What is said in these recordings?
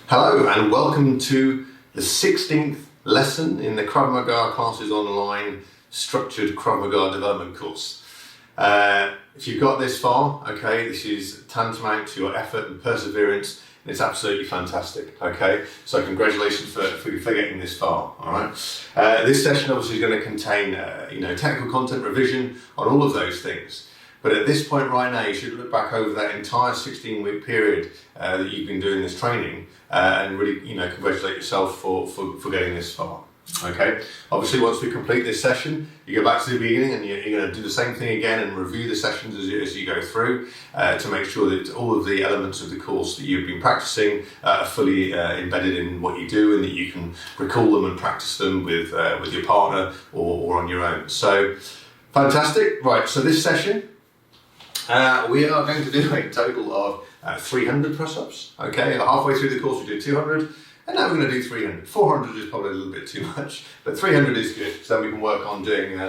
Hello and welcome to the 16th lesson in the Krav Maga Classes Online Structured Krav Maga Development course. If you've got this far, okay, this is tantamount to your effort and perseverance, and it's absolutely fantastic, okay? So congratulations for getting this far, all right? This session obviously is going to contain, technical content revision on all of those things. But at this point right now, you should look back over that entire 16-week period that you've been doing this training and really, congratulate yourself for getting this far. Okay. Obviously, once we complete this session, you go back to the beginning and you're going to do the same thing again and review the sessions as you go through to make sure that all of the elements of the course that you've been practicing are fully embedded in what you do and that you can recall them and practice them with your partner or on your own. So, fantastic. Right. So this session, we are going to do a total of 300 press-ups. Okay, halfway through the course we did 200, and now we're going to do 300. 400 is probably a little bit too much, but 300 is good, because then we can work on doing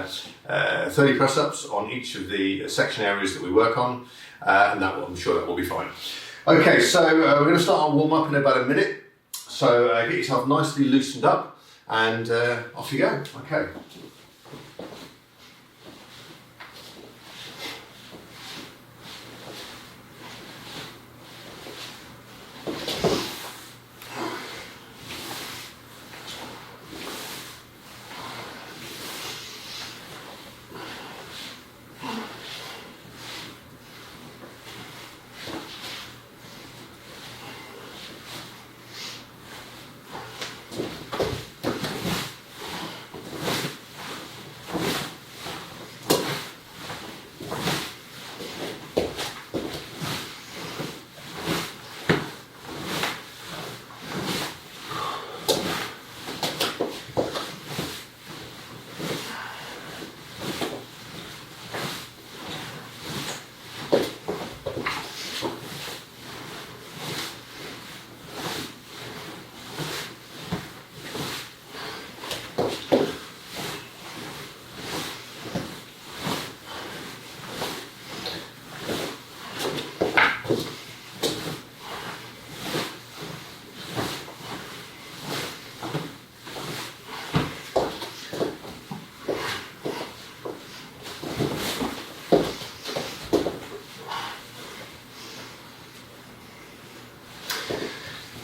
30 press-ups on each of the section areas that we work on, and I'm sure that will be fine. Okay, so we're going to start our warm-up in about a minute, so get yourself nicely loosened up, and off you go. Okay.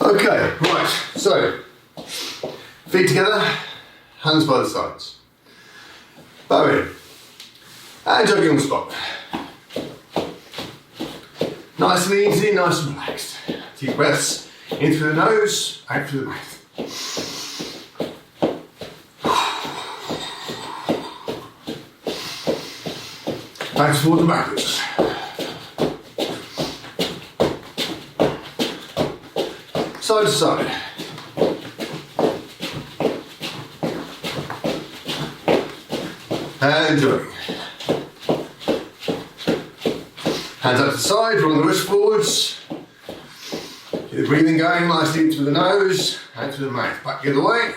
Okay, right, so feet together, hands by the sides, bow in, and jogging on the spot. Nice and easy, nice and relaxed. Deep breaths in through the nose, out through the mouth. Back forward and backwards. Side to side. And jogging. Hands up to the side, rolling the wrist forwards. Get the breathing going nicely in through the nose, out through the mouth. Back the other way.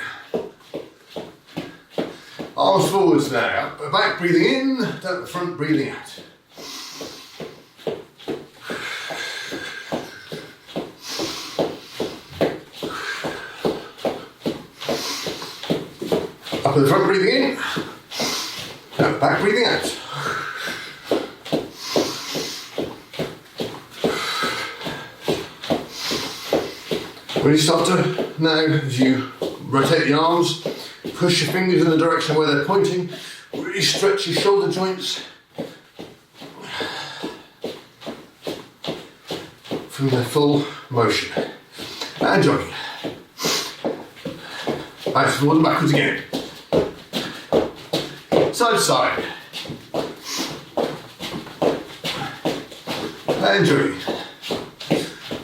Arms forwards now. Up the back, breathing in, down the front, breathing out. Up at the front, breathing in, down the back, breathing out. When you start to, now as you rotate the arms, push your fingers in the direction where they're pointing, really stretch your shoulder joints from their full motion. And jogging. Back forward and backwards again. Side to side. And jogging.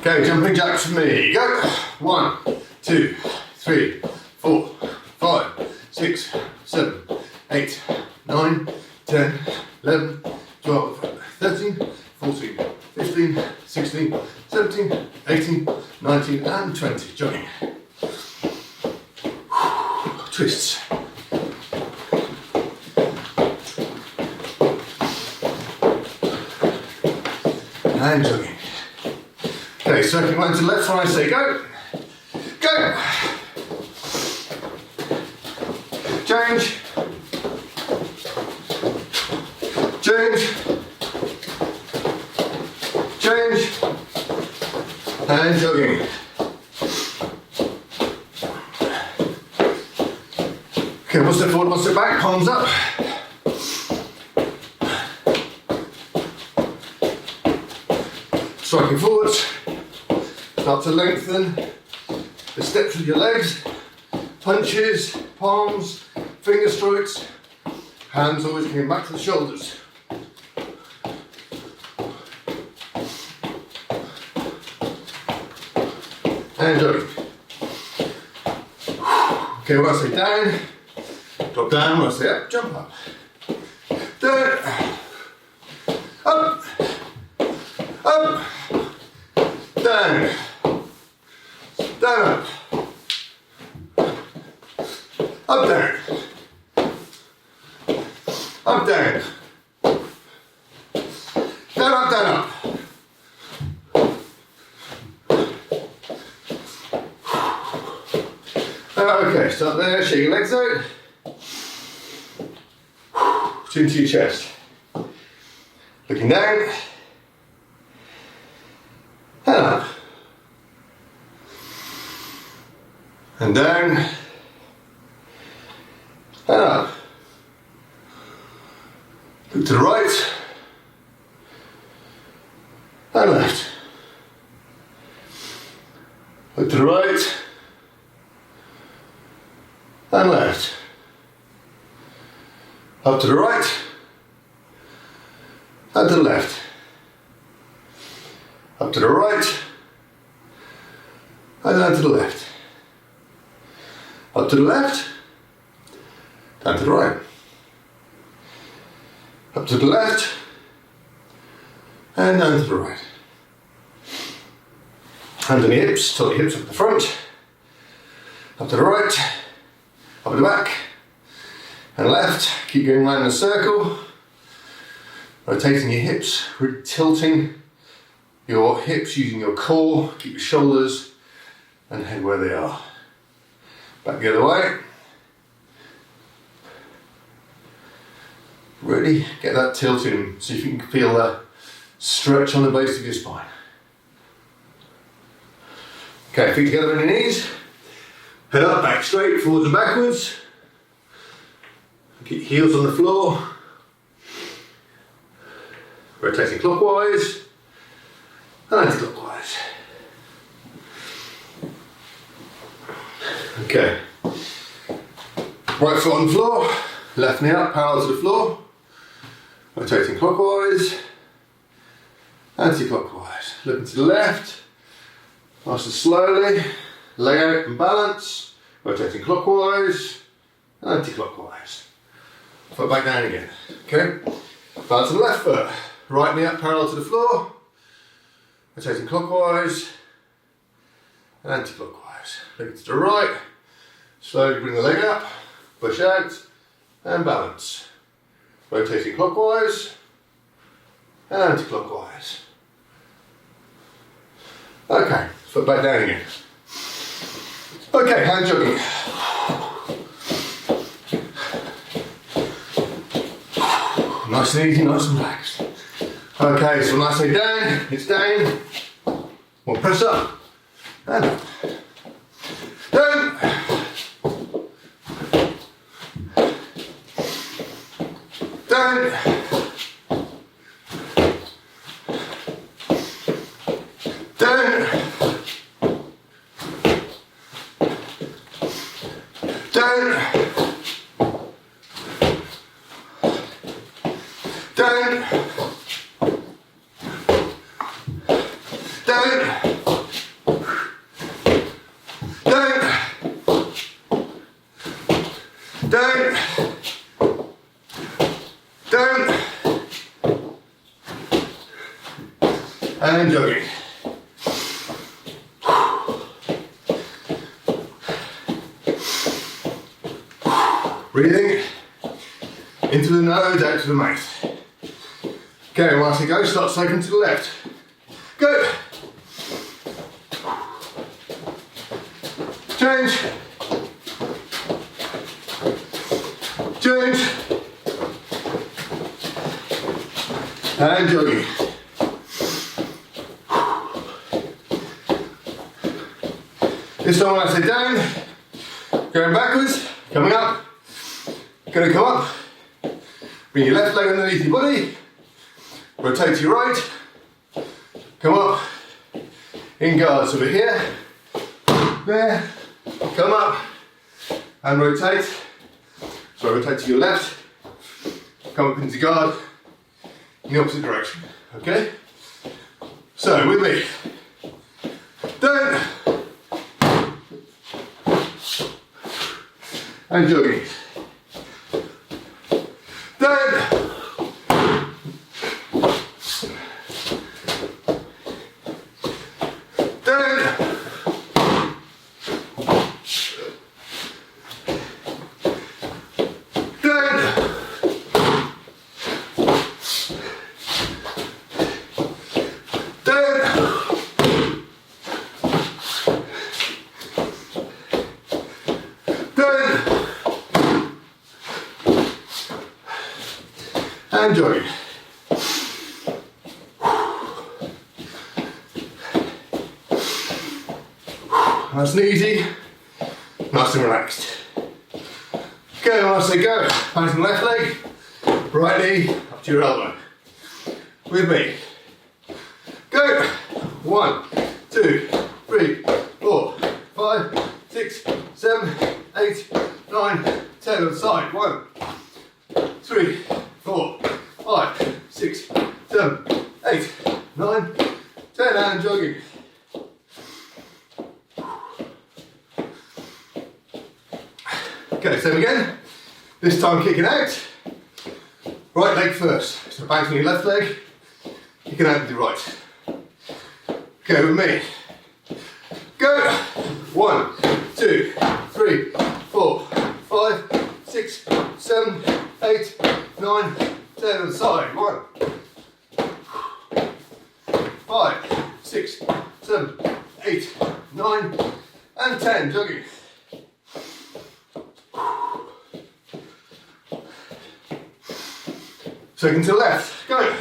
Okay, jumping jacks for me. Go. 1, 2, 3, 4, 5, 6, 7, 8, 9, 10, 11, 12, 13, 14, 15, 16, 17, 18, 19, and 20. Jogging. Twists. And jogging. Okay, circling right to the left when I say go. Go. Change. Change. Change. And jogging. Okay, one step forward, one step back, palms up. Striking forwards. Start to lengthen the steps with your legs. Punches, palms, finger strokes. Hands always coming back to the shoulders. And jogging. Okay, when I say down, drop down. When I say up, jump up. Down. Up. Up. Down. Down, up. Up, down. Up, down. Down, up, down, up. Okay, start there, shake your legs out. Chin to your chest. Looking down. And up. And down. And up. Look to the right. And left. Look to the right. And left. Up to the right. And to the left. Up to the right. And down to the left. Up to the left. Down to the right. Up to the left. And down to the right. Hands on your hips, tilt your hips up at the front. Up to the right. Up at the back. And left. Keep going round in a circle. Rotating your hips, really tilting your hips using your core. Keep your shoulders and head where they are. Back the other way. Really get that tilt in. See if you can feel that stretch on the base of your spine. Okay, feet together on your knees. Head up, back straight, forwards and backwards. Keep your heels on the floor. Rotating clockwise and anti-clockwise. Okay. Right foot on the floor, left knee up, parallel to the floor. Rotating clockwise, anti-clockwise. Looking to the left, nice and slowly. Leg out and balance. Rotating clockwise, anti-clockwise. Foot back down again. Okay. Balance on the left foot. Right knee up, parallel to the floor. Rotating clockwise and anti-clockwise. Looking to the right. Slowly bring the leg up, push out and balance. Rotating clockwise and anti-clockwise. Okay, foot back down again. Okay, hand jogging. Nice and easy, nice and relaxed. Okay, so when I say down, it's down. We'll press up and up. Down. Down. Down. Down. Down. Down. Down. Down. Down. And jogging. Breathing into the nose, out to the mouth. Okay, once you go, start sloping to the left. Go. change, change, and jogging. This time when I say down, going backwards, coming up, going to come up, bring your left leg underneath your body, rotate to your right, come up, in guards over here, there, come up, and rotate. So rotate to your left, come up into guard, in the opposite direction, okay? So, with me, down, and jogging, down, down, and jogging. Nice and easy, nice and relaxed. Okay, when I say go, hands on the left leg, right knee up to your elbow. With me. Go! 1, 2, 3, 4, 5, 6, 7, 8, 9, 10 on the side. 1, 3, 4, 5, 6, 7, 8, 9, 10, and jogging. Okay, same again. This time kicking out. Right leg first. So bouncing your left leg, kicking out with your right. Okay, with me. Go! 1, 2, 3, 4, 5, 6, 7, 8, 9, 10 on the side. 1, 5, 6, 7, 8, 9, and 10. Jogging. Second to the left. Go.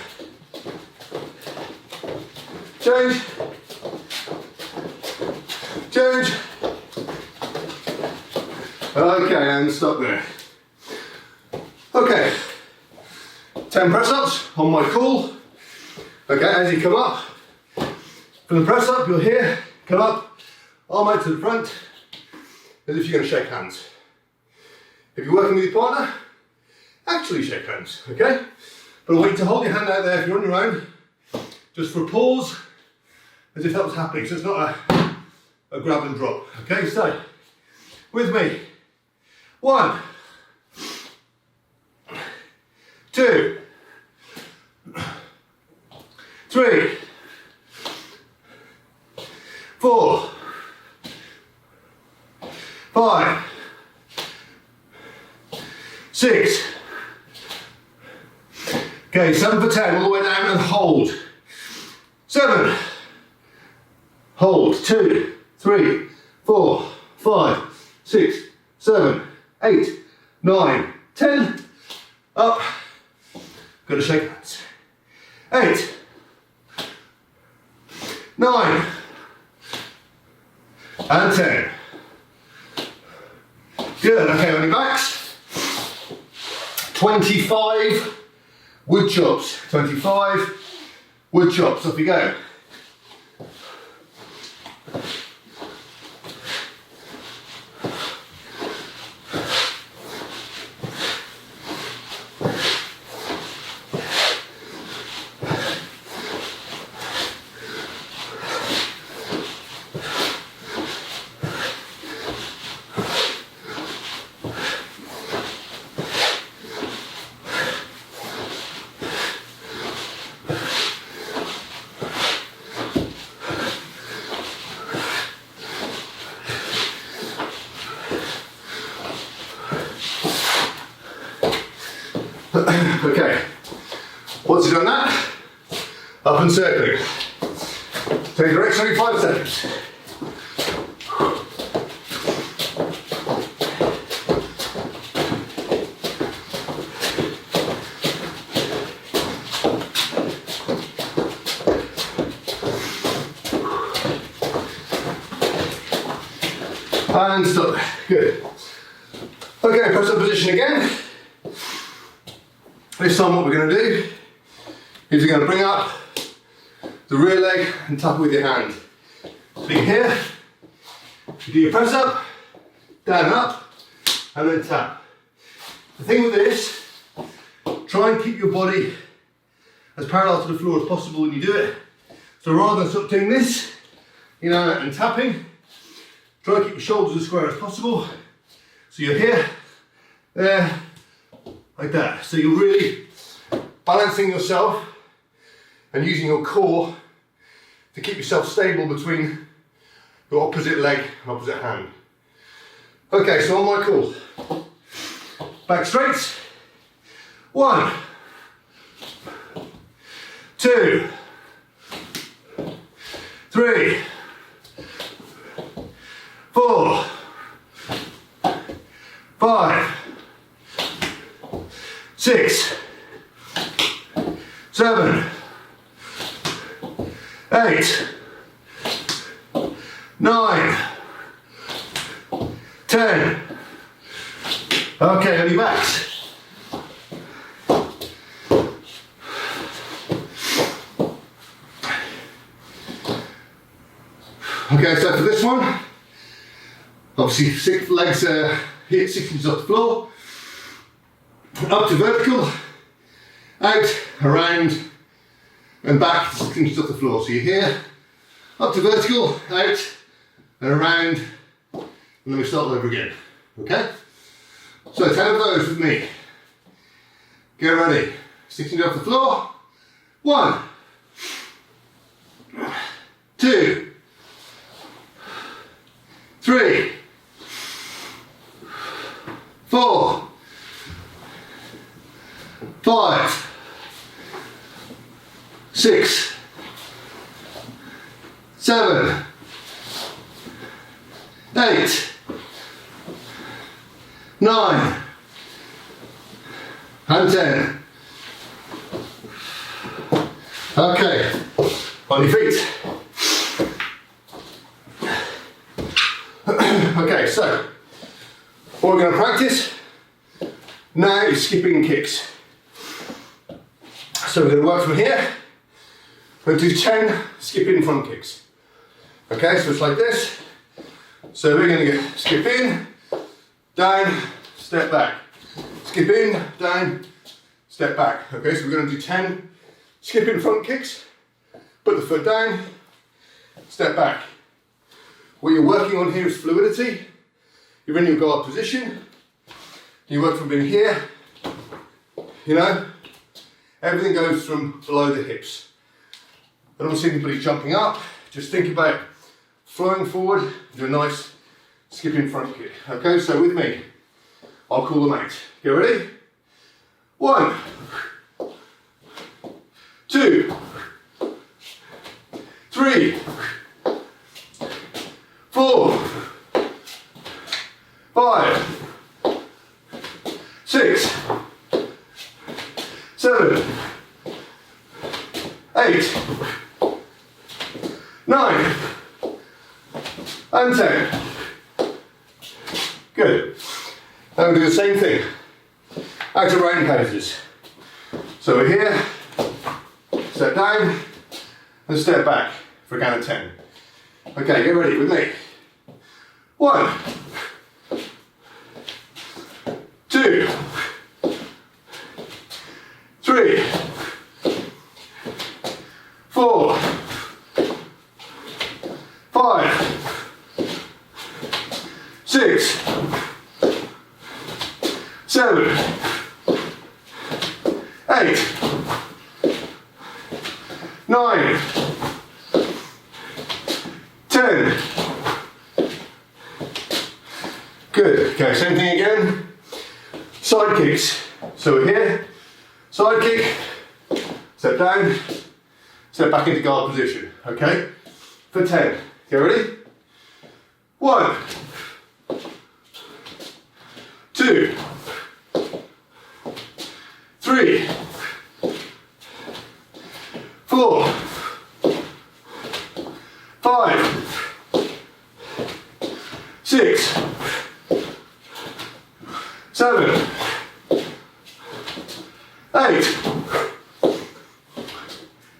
Change. Change. Okay, and stop there. Okay. 10 press-ups on my call. Okay, as you come up, from the press-up, you'll hear, come up, arm out to the front, as if you're going to shake hands. If you're working with your partner, actually shake hands, okay? But I want you to hold your hand out there if you're on your own, just for a pause, as if that was happening. So it's not a grab and drop, okay? So, with me. 1, 2, 3, 4, 5, 6. Okay, 7 for 10, all the way down and hold. 7. Hold. 2, 3, 4, 5, 6, 7, 8, 9, 10. Up. Got to shake hands. 8, 9, and 10. Good. Okay, on your backs. 25 wood chops. 25 wood chops. Off you go. Okay, once you've done that, up and circling. Take direction every 5 seconds. And stop. Good. Okay, press up position again. This time what we're going to do is we're going to bring up the rear leg and tap it with your hand. So you're here, you do your press up, down up, and then tap. The thing with this, try and keep your body as parallel to the floor as possible when you do it. So rather than sort of doing this, you know, and tapping, try and keep your shoulders as square as possible. So you're here, there, like that. So you're really balancing yourself and using your core to keep yourself stable between your opposite leg and opposite hand. Okay, so on my call, back straight. 1, 2, 3, 4, 5, 6, 7, 8, 9, 10. Okay, on your backs. Okay, so for this one, obviously 6 legs hit 6 inches off the floor, up to vertical, out, around, and back 6 inches off the floor. So you're here, up to vertical, out, and around, and then we start over again. Okay? So 10 of those with me. Get ready. 6 inches off the floor. 1, 2, 3, 4, 5, 6, 7, 8, 9, and 10. Okay, on your feet. Okay, so what we're going to practice now is skipping kicks. So we're going to work from here. We're going to do 10 skipping front kicks. Okay, so it's like this. So we're going to skip in, down, step back. Skip in, down, step back. Okay, so we're going to do 10 skipping front kicks. Put the foot down, step back. What you're working on here is fluidity. You're in your guard position. You work from being here, you know, everything goes from below the hips. I don't see anybody jumping up, just think about flowing forward, do a nice skipping front kick. Okay, so with me, I'll call them out. Get ready? 1, 2, 3, 4, 5, 6, 7, 8, 9, and 10. Good. Now we'll do the same thing. Out of round poses. So we're here, step down, and step back for a count of 10. Okay, get ready with me. 1, 2, 3, 4, 5, 6, 7, 8, 9, 10. Good. Okay, same thing again. Side kicks. So we're here, side kick, step down, step back into guard position. Okay? For 10. Okay, ready? 1, 2, 3, 4, 5, 6, 7, 8,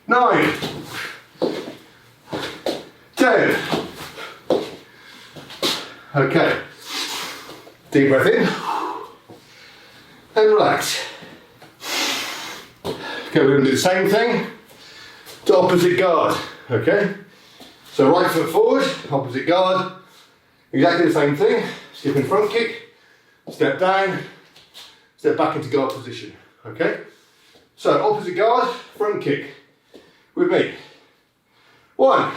9, 10. Okay, deep breath in and relax. Okay, we're going to do the same thing to opposite guard, okay? So right foot forward, opposite guard, exactly the same thing, skipping front kick, step down, step back into guard position, okay? So opposite guard, front kick, with me. 1,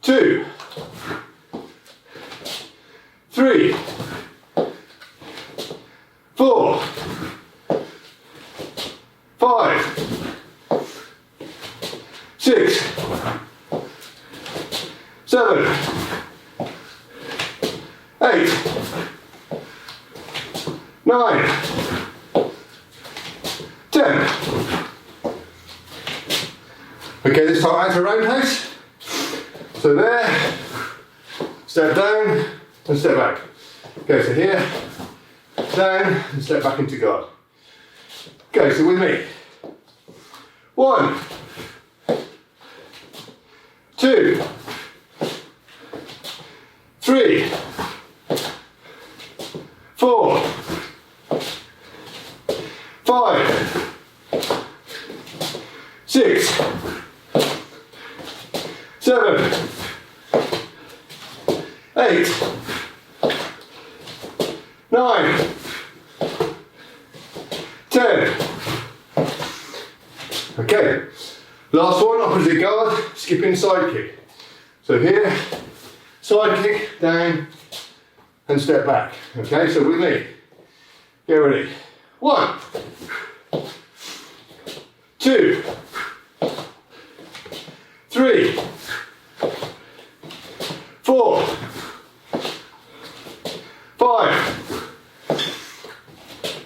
2, 3, 4, 5, 6, 7, 8, 9, 10. Okay, this time out to roundhouse. So there, step down and step back. Okay, so here, down and step back into guard. Okay, so with me. 1, 2, 3, 4, 5, 6, 7, 8, 9, 10. Okay, last one, opposite guard, skipping side kick. So here, side kick, down, and step back. Okay, so with me, get ready. 1, 2, 3, 4, 5,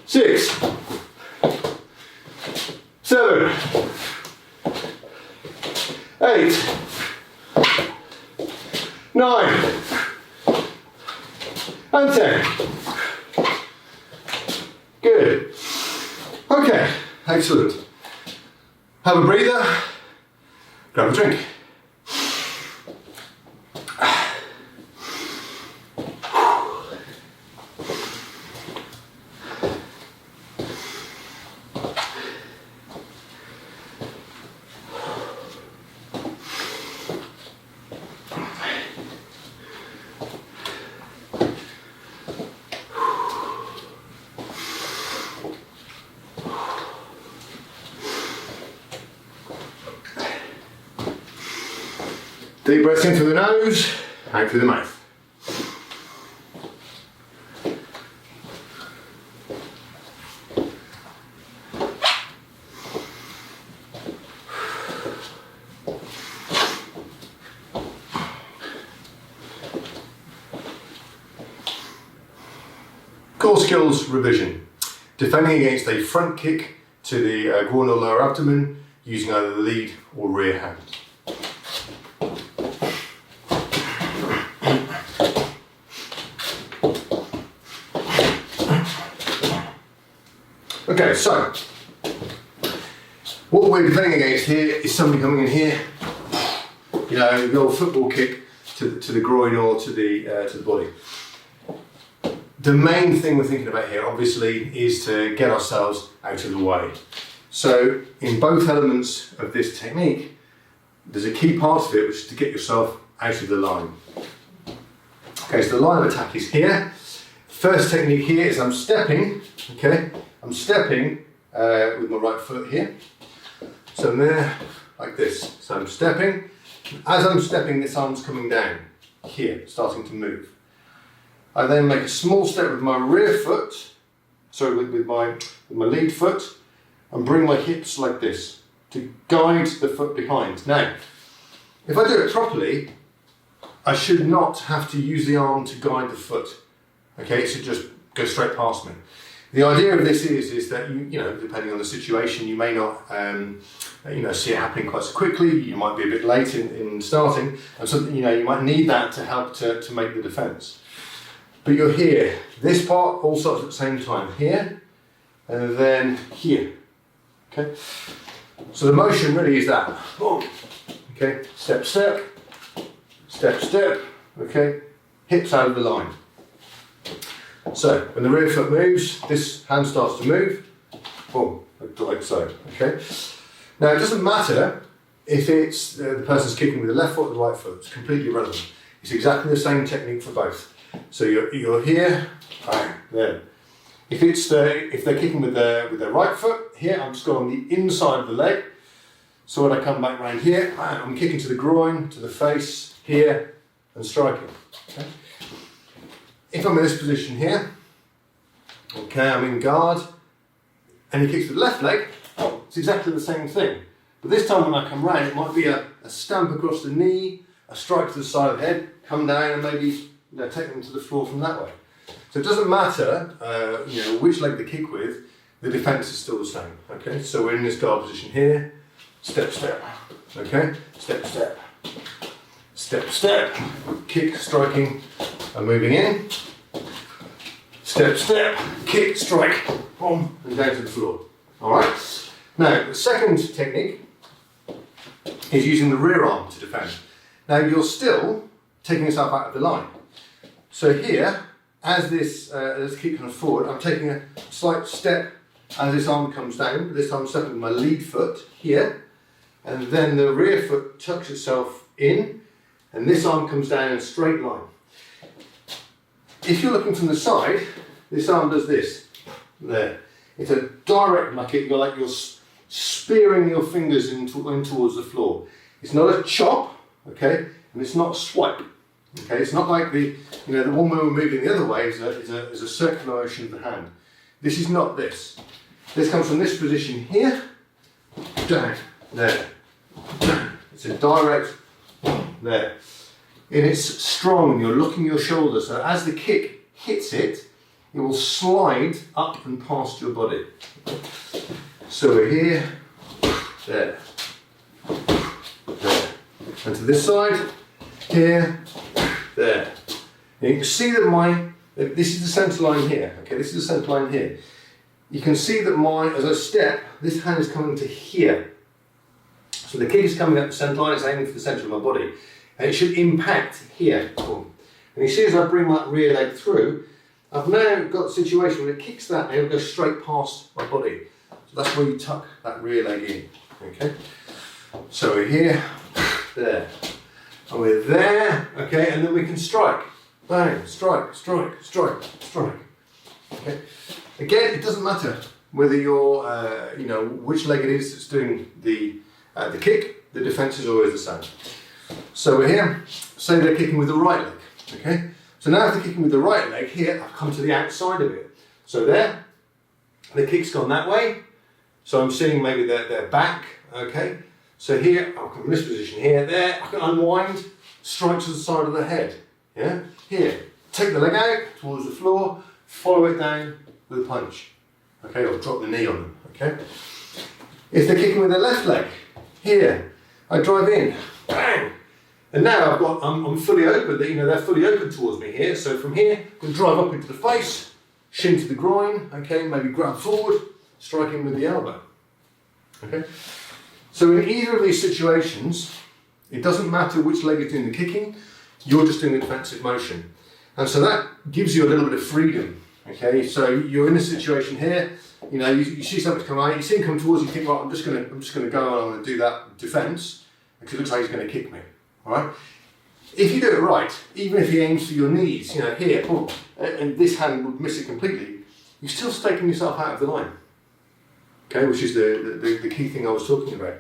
6, 7, 8, 9, and 10. Good. Okay, excellent. Have a breather, grab a drink. Deep breaths in through the nose, out through the mouth. Core skills revision. Defending against a front kick to the groin or lower abdomen using either the lead or rear hand. Okay, so what we're defending against here is somebody coming in here, you know, the old football kick to the groin or to the body. The main thing we're thinking about here, obviously, is to get ourselves out of the way. So in both elements of this technique, there's a key part of it, which is to get yourself out of the line. Okay, so the line of attack is here. First technique here is I'm stepping, okay? I'm stepping with my right foot here. So I'm there, like this. So I'm stepping. As I'm stepping, this arm's coming down here, starting to move. I then make a small step with my rear foot, sorry, with my lead foot, and bring my hips like this to guide the foot behind. Now, if I do it properly, I should not have to use the arm to guide the foot. Okay, it should just go straight past me. The idea of this is that you know, depending on the situation, you may not see it happening quite so quickly. You might be a bit late in starting, and so you might need that to help to make the defence. But you're here. This part all starts at the same time. Here, and then here. Okay. So the motion really is that. Boom. Okay. Step, step, step, step. Okay. Hips out of the line. So when the rear foot moves, this hand starts to move. Boom, like so. Okay. Now it doesn't matter if it's the person's kicking with the left foot or the right foot. It's completely irrelevant. It's exactly the same technique for both. So you're here, bang, there. If they're kicking with their right foot, here I'm just going on the inside of the leg. So when I come back round here, bang, I'm kicking to the groin, to the face, here, and striking. Okay. If I'm in this position here, okay, I'm in guard, and he kicks with the left leg, it's exactly the same thing. But this time when I come round, it might be a stamp across the knee, a strike to the side of the head, come down and maybe take them to the floor from that way. So it doesn't matter which leg they kick with, the defence is still the same. Okay, so we're in this guard position here, step, step, okay, step, step, step, step, kick, striking, and moving in, step, step, kick, strike, boom, and down to the floor. Alright, now the second technique is using the rear arm to defend. Now you're still taking yourself out of the line. So here, as this kick comes forward, I'm taking a slight step as this arm comes down. This time I'm stepping with my lead foot here, and then the rear foot tucks itself in, and this arm comes down in a straight line. If you're looking from the side, this arm does this. There. It's a direct like you're spearing your fingers in towards the floor. It's not a chop, okay, and it's not a swipe. Okay, it's not like the one where we're moving the other way is a circular motion of the hand. This is not this. This comes from this position here, down, there, down. It's a direct, there. And it's strong, and you're looking your shoulder, so as the kick hits it, it will slide up and past your body. So we're here, there, there. And to this side, here, there. And you can see that this is the centre line here. Okay, this is the centre line here. You can see that as I step, this hand is coming to here. So the kick is coming up the centre line, it's aiming for the centre of my body. And it should impact here. Boom. And you see as I bring that rear leg through, I've now got a situation where it kicks that and it'll go straight past my body. So that's where you tuck that rear leg in. Okay. So we're here, there. And we're there, okay, and then we can strike. Bang, strike, strike, strike, strike. Okay. Again, it doesn't matter whether you're, which leg it is that's doing the kick, the defence is always the same. So we're here, say they're kicking with the right leg, okay? So now if they're kicking with the right leg, here, I've come to the outside of it. So there, the kick's gone that way, so I'm seeing maybe their back, okay? So here, I'll come in this position here, there, I can unwind, strike to the side of the head, yeah? Here, take the leg out towards the floor, follow it down with a punch, okay? Or drop the knee on them, okay? If they're kicking with their left leg, here, I drive in, bang! And now I'm fully open, they're fully open towards me here, so from here, I can drive up into the face, shin to the groin, okay, maybe grab forward, striking with the elbow, okay? So in either of these situations, it doesn't matter which leg is doing the kicking, you're just doing the defensive motion. And so that gives you a little bit of freedom, okay? So you're in a situation here, you see something come out, you see him come towards you, you think, right, I'm just gonna go and I'm gonna do that defense, because it looks like he's gonna kick me, all right? If you do it right, even if he aims for your knees, here, boom, and this hand would miss it completely, you're still staking yourself out of the line. Okay, which is the key thing I was talking about.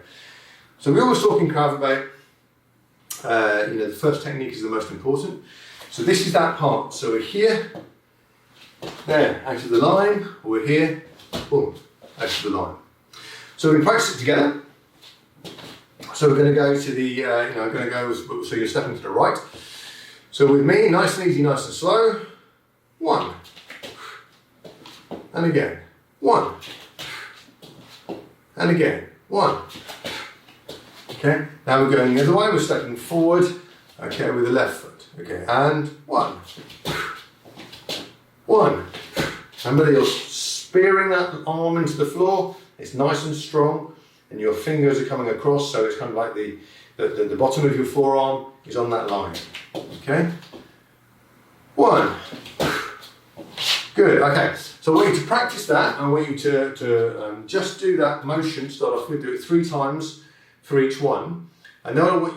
So we always talk in Krav about, the first technique is the most important. So this is that part. So we're here, there, out of the line, or we're here, boom, out of the line. So we practice it together. So we're going to go to the, so you're stepping to the right. So with me, nice and easy, nice and slow. 1, and again. 1. And again. 1. Okay, now we're going the other way, we're stepping forward, okay, with the left foot. Okay, and 1. 1. Remember, you're spearing that arm into the floor, it's nice and strong, and your fingers are coming across, so it's kind of like the bottom of your forearm is on that line. Okay? 1. Good, okay. So I want you to practice that. I want you to just do that motion, start off with, do it 3 times for each one. And now what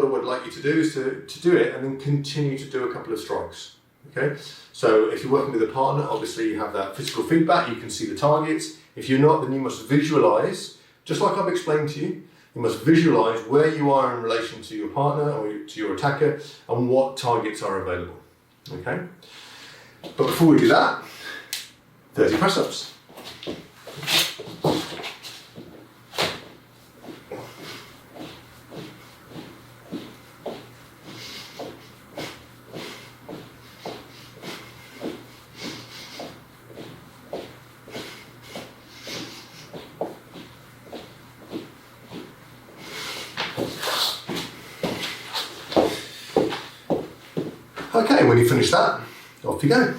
I would like you to do is to do it and then continue to do a couple of strikes. Okay? So if you're working with a partner, obviously you have that physical feedback, you can see the targets. If you're not, then you must visualize, just like I've explained to you, you must visualize where you are in relation to your partner or to your attacker and what targets are available. Okay? But before we do that, 30 press-ups. Okay, when you finish that, off you go.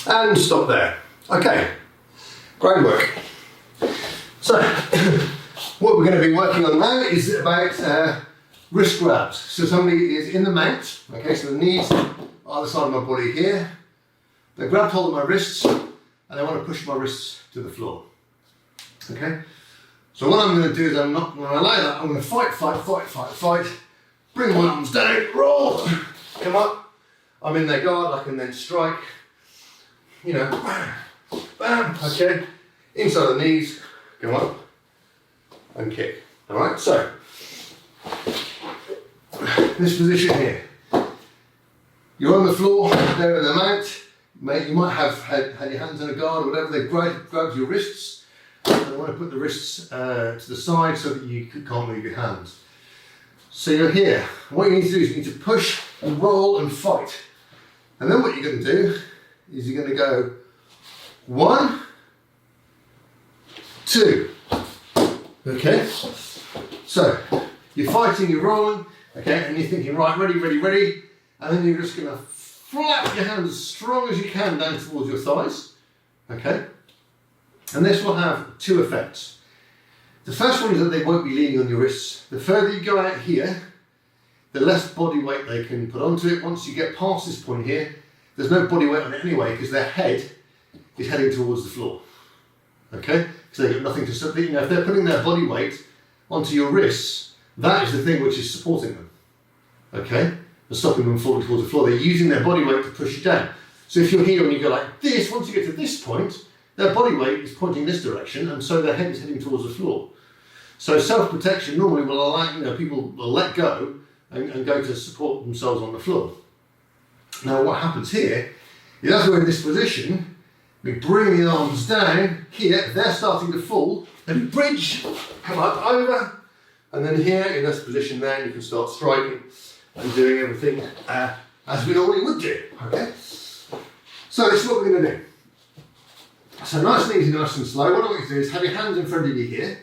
And stop there. Okay, great work. So, what we're going to be working on now is about wrist grabs. So somebody is in the mount, okay, so the knees either side of my body here. They grab hold of my wrists and they want to push my wrists to the floor. Okay? So what I'm going to do is I'm not going to allow that. I'm going to fight. Bring my arms down, roll, come up. I'm in their guard, I can then strike. You know, bam, okay. Inside the knees, come up and kick. Alright, so this position here. You're on the floor, there in the mount. You might have had your hands on a guard or whatever. They grab your wrists. And I want to put the wrists to the side so that you can't move your hands. So you're here. What you need to do is you need to push and roll and fight. And then what you're going to do is you're going to go 1, 2. Okay? So you're fighting, you're rolling, okay, and you're thinking, right, ready. And then you're just going to flap your hands as strong as you can down towards your thighs. Okay? And this will have 2 effects. The first one is that they won't be leaning on your wrists. The further you go out here, the less body weight they can put onto it. Once you get past this point here, there's no body weight on it anyway because their head is heading towards the floor. Okay? So they've got nothing to, you know, if they're putting their body weight onto your wrists, that is the thing which is supporting them. Okay? And stopping them falling towards the floor. They're using their body weight to push you down. So if you're here and you go like this, once you get to this point, their body weight is pointing this direction, and so their head is heading towards the floor. So self-protection normally will allow, you know, people will let go and go to support themselves on the floor. Now what happens here is as we're in this position, we bring the arms down here, they're starting to fall, and bridge, come up over, and then here in this position there you can start striking and doing everything as we normally would do, okay? So this is what we're going to do. So nice and easy, nice and slow. What I want you to do is have your hands in front of you here,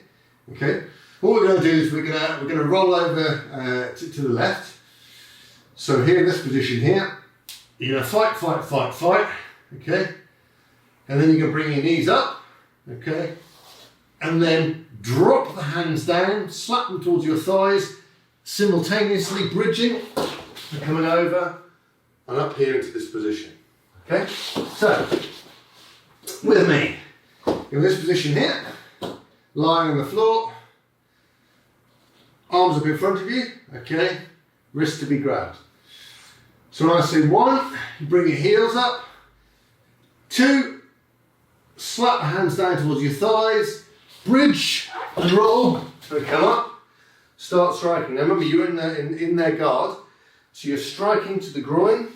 okay? What we're going to do is we're going to roll over to the left. So here in this position here, you're going to fight, okay? And then you're going to bring your knees up, okay? And then drop the hands down, slap them towards your thighs, simultaneously bridging and coming over and up here into this position, okay? So, with me, in this position here, lying on the floor, arms up in front of you, okay, wrists to be grabbed. So when I say 1, you bring your heels up, 2, slap the hands down towards your thighs, bridge and roll, and come up, start striking. Now remember you're in their guard, so you're striking to the groin,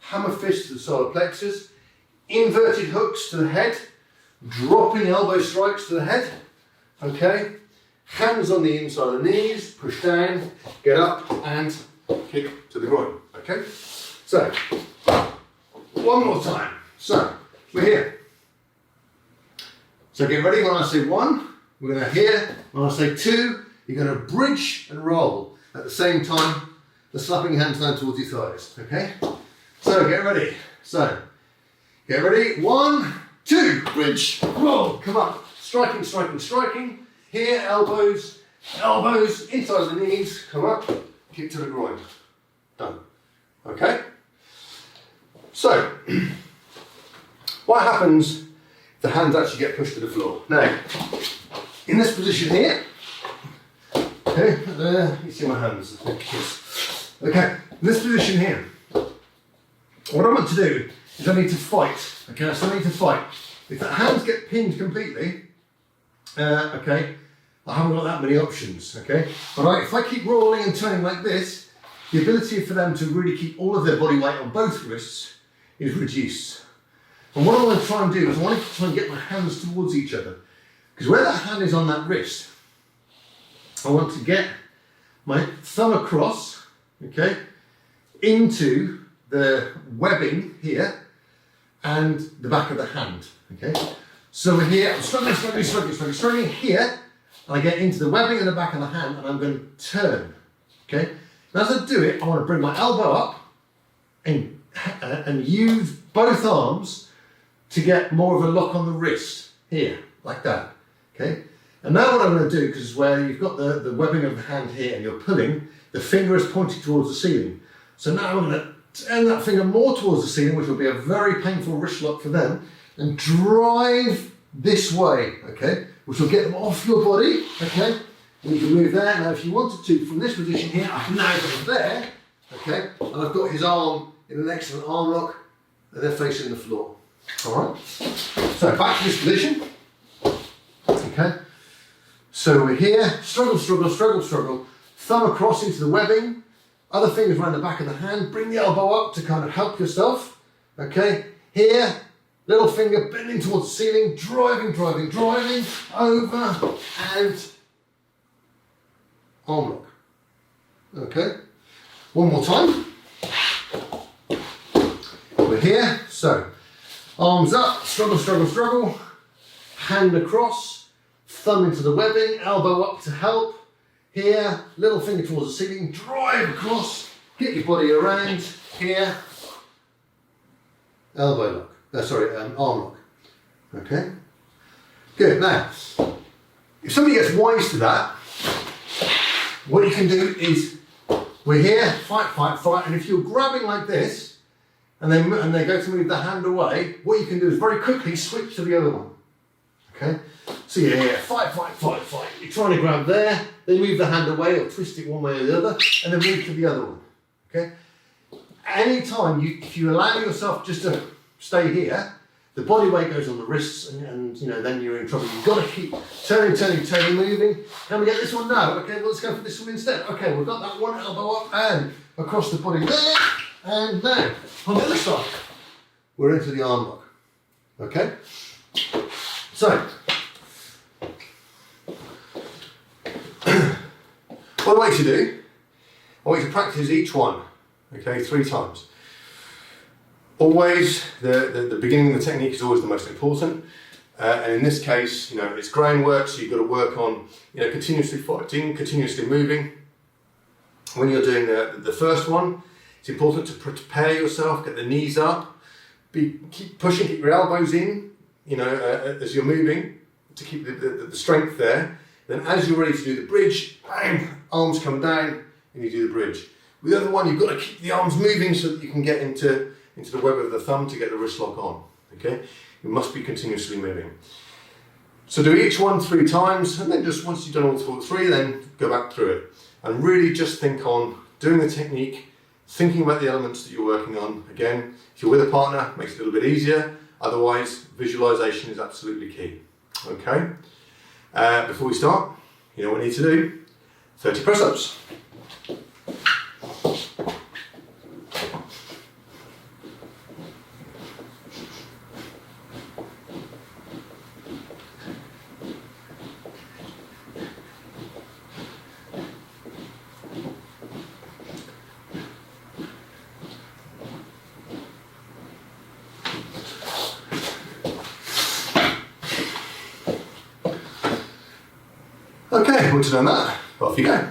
hammer fist to the solar plexus, inverted hooks to the head, dropping elbow strikes to the head, okay? Hands on the inside of the knees, push down, get up and kick to the groin, okay? So, one more time. So, we're here. So get ready when I say 1, we're going to here, when I say 2, you're going to bridge and roll at the same time, the slapping your hands down towards your thighs, okay? So get ready. So, get ready, 1, 2, bridge, roll, come up, striking. Here, elbows, inside the knees, come up, kick to the groin. Done. Okay? So, what happens if the hands actually get pushed to the floor? Now, in this position here, okay, there, you see my hands, okay, in this position here, what I want to do is I need to fight, okay, so I need to fight. If the hands get pinned completely, okay, I haven't got that many options, okay? But if I keep rolling and turning like this, the ability for them to really keep all of their body weight on both wrists is reduced. And what I want to try and do is I want to try and get my hands towards each other. Because where that hand is on that wrist, I want to get my thumb across, okay, into the webbing here and the back of the hand, okay? So we're here, I'm struggling here, and I get into the webbing in the back of the hand and I'm going to turn, okay? Now as I do it, I want to bring my elbow up and use both arms to get more of a lock on the wrist, here, like that, okay? And now what I'm going to do, because where you've got the webbing of the hand here and you're pulling, the finger is pointing towards the ceiling. So now I'm going to turn that finger more towards the ceiling, which will be a very painful wrist lock for them, and drive this way, okay? Which will get them off your body, okay? And you can move there. Now if you wanted to, from this position here, I can now go there, okay? And I've got his arm in an excellent arm lock, and they're facing the floor. All right? So back to this position, okay? So we're here, struggle, struggle, struggle, struggle, thumb across into the webbing, other fingers around the back of the hand, bring the elbow up to kind of help yourself, okay? Here, little finger bending towards the ceiling, driving, driving, driving, over, and arm lock, okay? One more time. We're here, so arms up, struggle, struggle, struggle, hand across, thumb into the webbing, elbow up to help. Here, little finger towards the ceiling, drive across, get your body around. Here, elbow lock, arm lock. Okay? Good. Now, if somebody gets wise to that, what you can do is, we're here, fight, fight, fight, and if you're grabbing like this, and they go to move the hand away, what you can do is very quickly switch to the other one. Okay? So you're here, fight, fight, fight, fight. You're trying to grab there, then move the hand away or twist it one way or the other, and then move to the other one. Okay? Anytime if you allow yourself just to stay here, the body weight goes on the wrists, and you know, then you're in trouble. You've got to keep turning, turning, turning, moving. Can we get this one now? Okay, well, let's go for this one instead. Okay, we've got that one elbow up and across the body there, and now on the other side, we're into the arm lock. Okay? So, what I want you to do, I want you to practice each one, okay, 3 times. Always, the beginning of the technique is always the most important, and in this case, you know, it's groundwork, so you've got to work on, you know, continuously fighting, continuously moving. When you're doing the first one, it's important to prepare yourself, get the knees up, keep pushing, keep your elbows in, you know, as you're moving, to keep the strength there. Then as you're ready to do the bridge, bang, arms come down and you do the bridge. With the other one, you've got to keep the arms moving so that you can get into the web of the thumb to get the wrist lock on, okay? You must be continuously moving. So do each one 3 times, and then just once you've done all 3, then go back through it. And really just think on doing the technique, thinking about the elements that you're working on. Again, if you're with a partner, it makes it a little bit easier. Otherwise, visualization is absolutely key, okay? Before we start, you know what we need to do? 30 press-ups. Okay, once you've done that, off you go.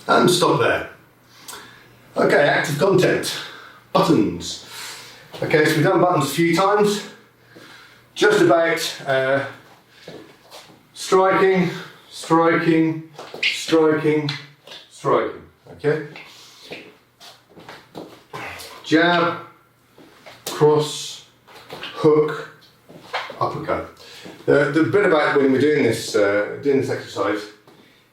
And stop there. Okay, active content. Buttons. Okay, so we've done buttons a few times. Just about striking, striking, striking, striking. Okay? Jab, cross, hook, uppercut. The bit about when we're doing this exercise,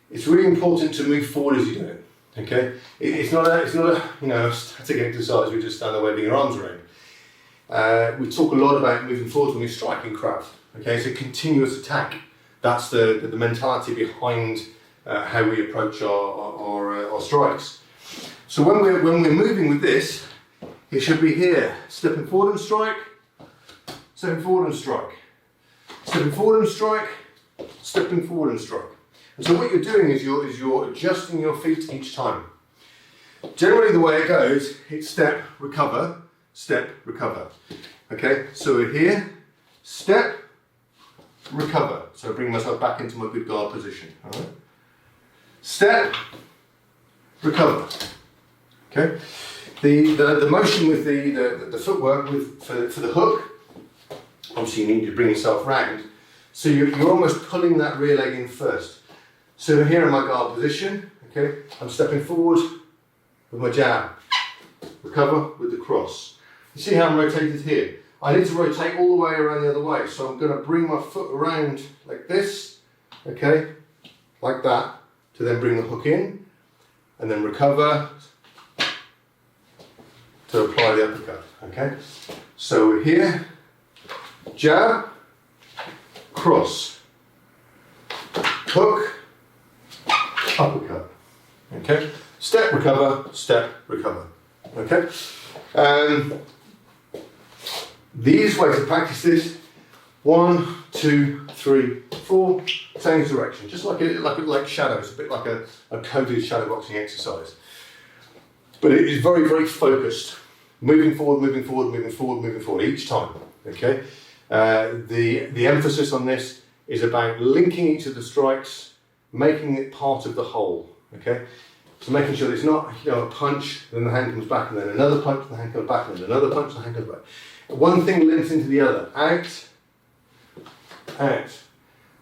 it's really important to move forward as you do it. Okay, it's not a static exercise. We just stand there waving your arms around. We talk a lot about moving forward when we strike in Krav. Okay, it's a continuous attack. That's the mentality behind how we approach our strikes. So when we're moving with this, it should be here, stepping forward and strike, stepping forward and strike, stepping forward and strike, stepping forward and strike. And so what you're doing is you're adjusting your feet each time. Generally the way it goes, it's step, recover, step, recover. Okay, so we're here, step, recover. So I bring myself back into my good guard position. All right. Step, recover. Okay. The motion with the footwork for the hook, obviously you need to bring yourself round. So you're almost pulling that rear leg in first. So here in my guard position, okay, I'm stepping forward with my jab, recover with the cross. You see how I'm rotated here? I need to rotate all the way around the other way. So I'm going to bring my foot around like this, okay, like that, to then bring the hook in, and then recover to apply the uppercut, okay? So we're here, jab, cross, hook, uppercut, okay? Step, recover, okay? The easiest way to practice this, 1, 2, 3, 4, change direction, just like shadows, a bit like a coded shadow boxing exercise. But it is very, very focused, moving forward, moving forward, moving forward, moving forward each time, okay? The emphasis on this is about linking each of the strikes, making it part of the whole, okay? So making sure that it's not, a punch, then the hand comes back, and then another punch, the hand comes back, and then another punch, the hand comes back. One thing links into the other. Out, out.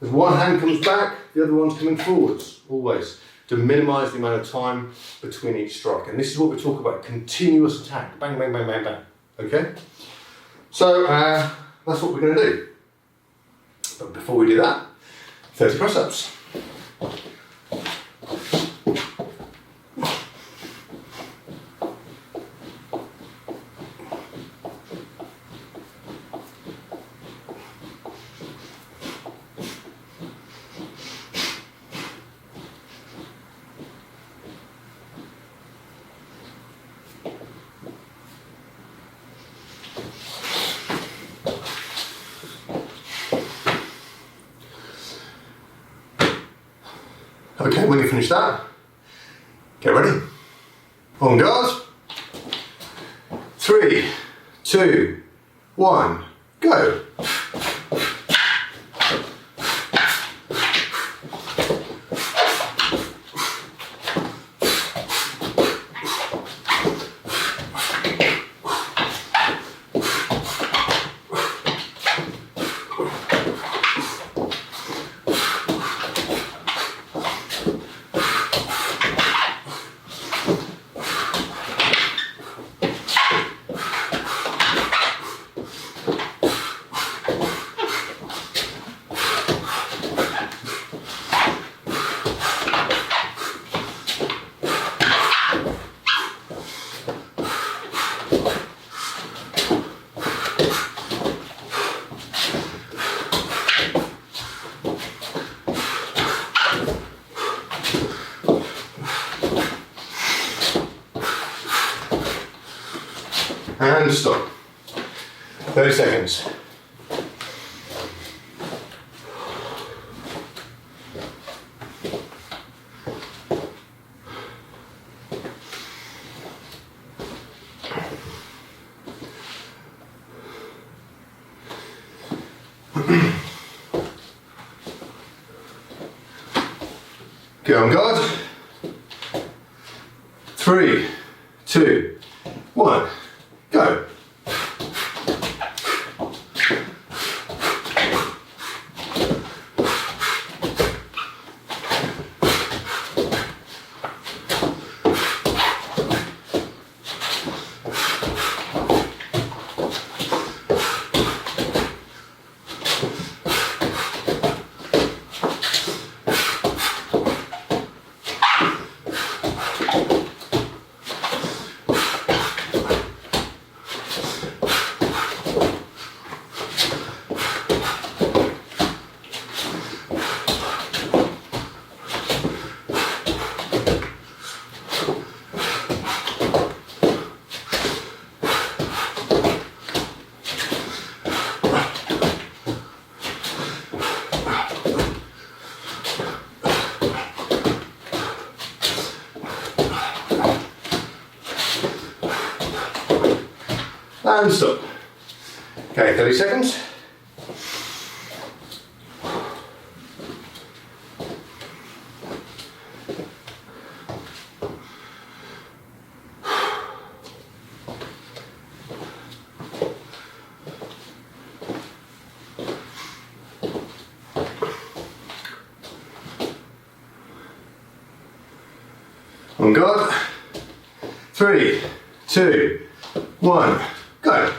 As one hand comes back, the other one's coming forwards, always, to minimise the amount of time between each strike. And this is what we talk about, continuous attack. Bang, bang, bang, bang, bang. Okay? So, that's what we're going to do. But before we do that, 30 press-ups. Okay, when you finish that, get ready. On guard. 3, 2, 1, go. And stop. 30 seconds. Go on guard. 3, 2, 1, go. And stop. Okay, 30 seconds. On guard. 3, 2, 1, go.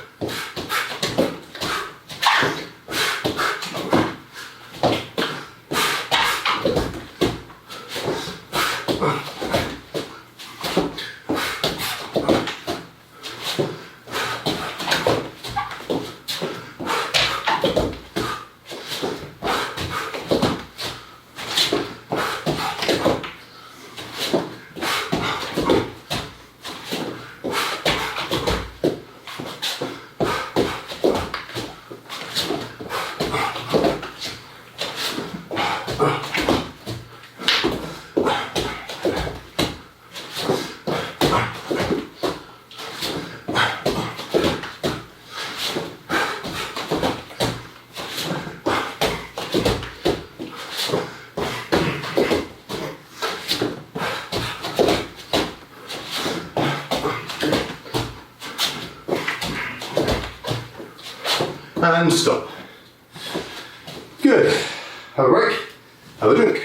And stop. Good. Have a break. Have a drink.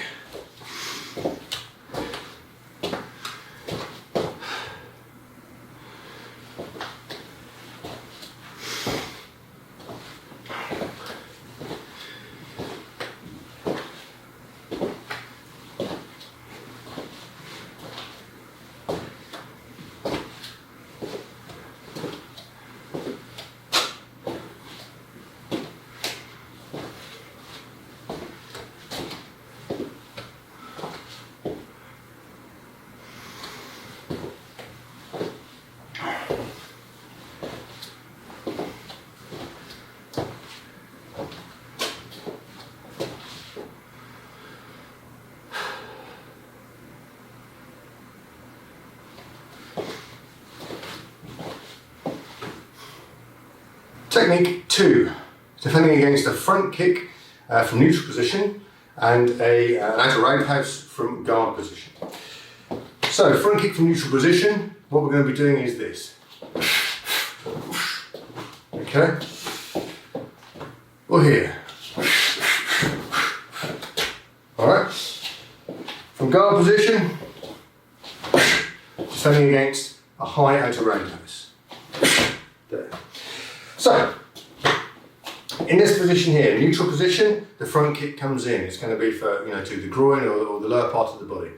Technique 2, defending against a front kick from neutral position and an outer roundhouse from guard position. So, front kick from neutral position, what we're going to be doing is this. Okay? Or here. Alright? From guard position, defending against a high outer roundhouse. There. So, in this position here, neutral position, the front kick comes in. It's going to be for, to the groin or the lower part of the body.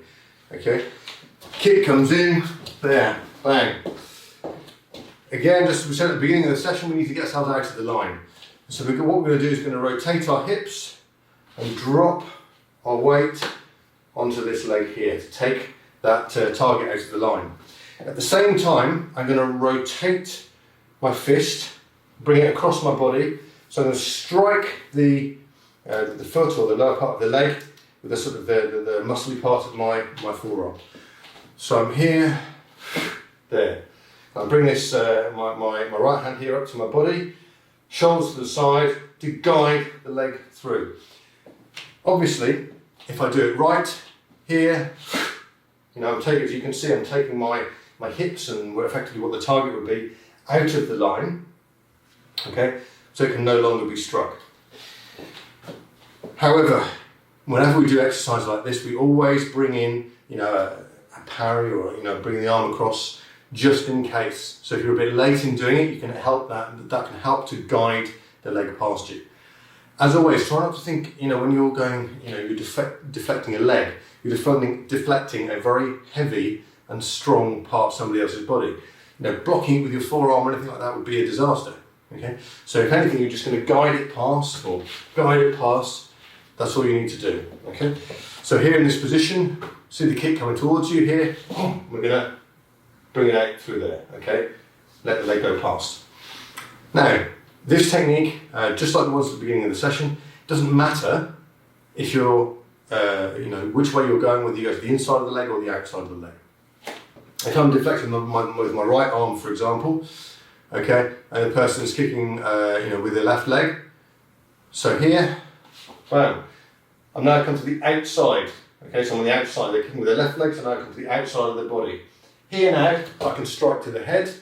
Okay? Kick comes in, there, bang. Again, just as we said at the beginning of the session, we need to get ourselves out of the line. So what we're going to do is going to rotate our hips and drop our weight onto this leg here to take that target out of the line. At the same time, I'm going to rotate my fist, bring it across my body, so I'm going to strike the foot or the lower part of the leg with the sort of the muscly part of my forearm. So I'm here, there. I'll bring this my right hand here up to my body, shoulders to the side to guide the leg through. Obviously, if I do it right here, I'm taking, as you can see, I'm taking my hips and effectively what the target would be out of the line, okay, so it can no longer be struck. However, whenever we do exercise like this, we always bring in, a parry or, bring the arm across just in case. So if you're a bit late in doing it, you can help that can help to guide the leg past you. As always, try not to think, when you're going, you're deflecting a leg, you're deflecting a very heavy and strong part of somebody else's body. Blocking it with your forearm or anything like that would be a disaster. Okay, so if anything, you're just going to guide it past or guide it past. That's all you need to do. Okay, so here in this position, see the kick coming towards you here. We're going to bring it out through there. Okay, let the leg go past. Now, this technique, just like the ones at the beginning of the session, doesn't matter if you're, which way you're going, whether you go to the inside of the leg or the outside of the leg. If I'm deflecting with my right arm, for example, okay, and the person is kicking, with their left leg. So here, bam, I'm now come to the outside. Okay, so I'm on the outside, they're kicking with their left leg, so now I come to the outside of their body. Here now, I can strike to the head,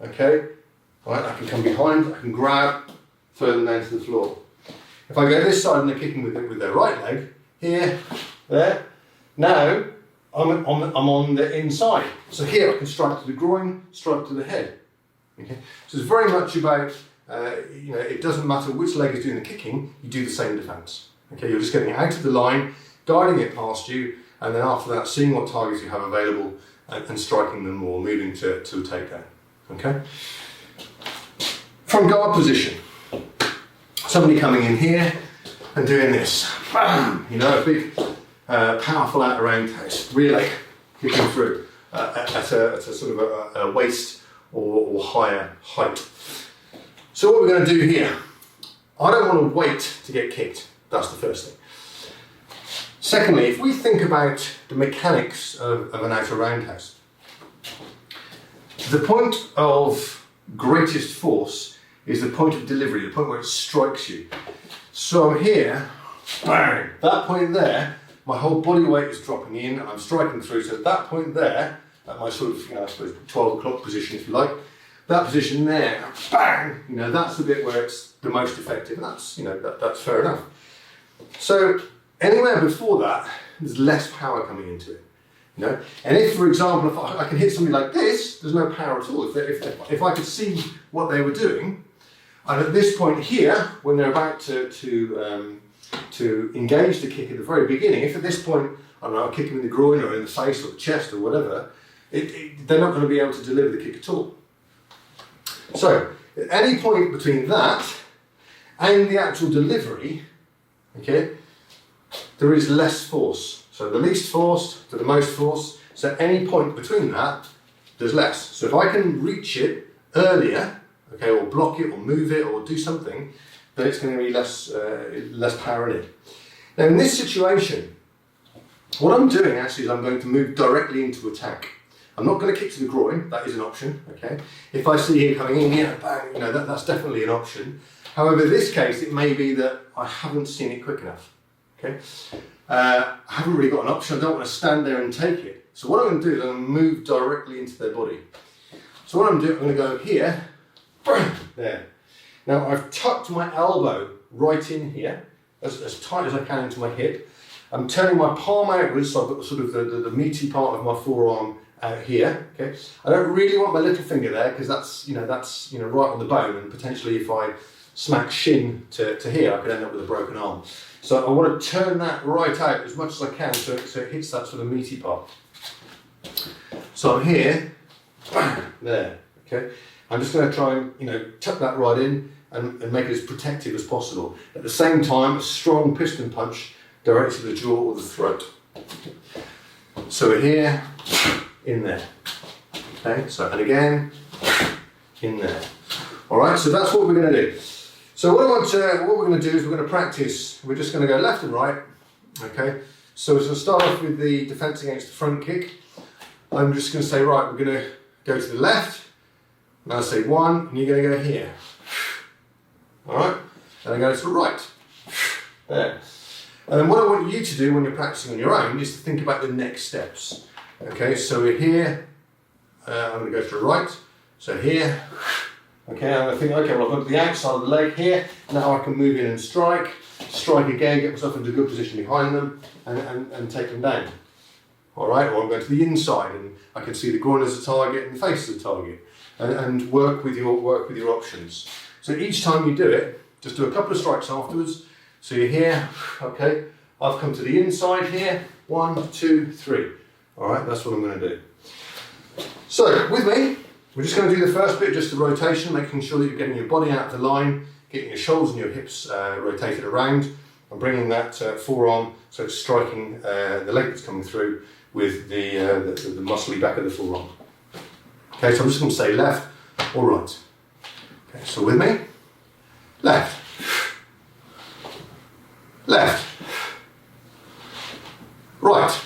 okay, right, I can come behind, I can grab, throw them down to the floor. If I go this side and they're kicking with their right leg, here, there, now, I'm on the inside. So here I can strike to the groin, strike to the head. Okay? So it's very much about, it doesn't matter which leg is doing the kicking, you do the same defence. Okay, you're just getting it out of the line, guiding it past you, and then after that, seeing what targets you have available and striking them or moving to a takedown. Okay? From guard position, somebody coming in here and doing this. Bam! A big, powerful out around house, rear leg kicking through at a sort of a waist or higher height. So what we're going to do here, I don't want to wait to get kicked. That's the first thing. Secondly, if we think about the mechanics of an outer roundhouse, the point of greatest force is the point of delivery, the point where it strikes you. So here, bang, that point there, my whole body weight is dropping in, I'm striking through, so at that point there, at my sort of, I suppose 12 o'clock position if you like, that position there, bang, that's the bit where it's the most effective, and that's, that's fair enough. So anywhere before that, there's less power coming into it, And if, for example, if I can hit somebody like this, there's no power at all. If I could see what they were doing, and at this point here, when they're about to engage the kick at the very beginning, if at this point, I don't know, I'll kick them in the groin or in the face or the chest or whatever, they're not going to be able to deliver the kick at all. So, at any point between that and the actual delivery, okay, there is less force. So the least force to the most force, so at any point between that, there's less. So if I can reach it earlier, okay, or block it or move it or do something, then it's going to be less power in it. Now in this situation, what I'm doing actually is I'm going to move directly into attack. I'm not going to kick to the groin, that is an option, okay. If I see him coming in here, bang, that's definitely an option. However, in this case, it may be that I haven't seen it quick enough, okay. I haven't really got an option, I don't want to stand there and take it. So what I'm going to do is I'm going to move directly into their body. So what I'm doing, I'm going to go here, there. Now I've tucked my elbow right in here, as tight as I can into my hip. I'm turning my palm outwards, so I've got sort of the meaty part of my forearm out here. Okay, I don't really want my little finger there because that's right on the bone, and potentially if I smack shin to here, I could end up with a broken arm. So I want to turn that right out as much as I can so it hits that sort of meaty part. So I'm here, there. Okay, I'm just going to try and tuck that right in and make it as protective as possible. At the same time, a strong piston punch directly to the jaw or the throat. So we're here, in there. Okay, so and again, in there. All right, so that's what we're going to do. So what we're going to do is we're going to practice. We're just going to go left and right. Okay, so we're going to start off with the defense against the front kick. I'm just going to say, right, we're going to go to the left. And I'll say one, and you're going to go here. All right, and I go to the right. There. And then what I want you to do when you're practicing on your own is to think about the next steps. Okay, so we're here. I'm going to go to the right. So here. Okay, I'm going to think, okay, well I've got the outside of the leg here. Now I can move in and strike. Strike again, get myself into a good position behind them and take them down. Alright, or I'm going to the inside and I can see the groin as a target and the face as a target. And work with your options. So each time you do it, just do a couple of strikes afterwards. So you're here, okay, I've come to the inside here, 1, 2, 3. Alright, that's what I'm going to do. So, with me, we're just going to do the first bit, just the rotation, making sure that you're getting your body out of the line, getting your shoulders and your hips rotated around, and bringing that forearm so it's striking the leg that's coming through with the muscly back of the forearm. Okay, so I'm just going to say left or right. Okay, so with me, left, left, right,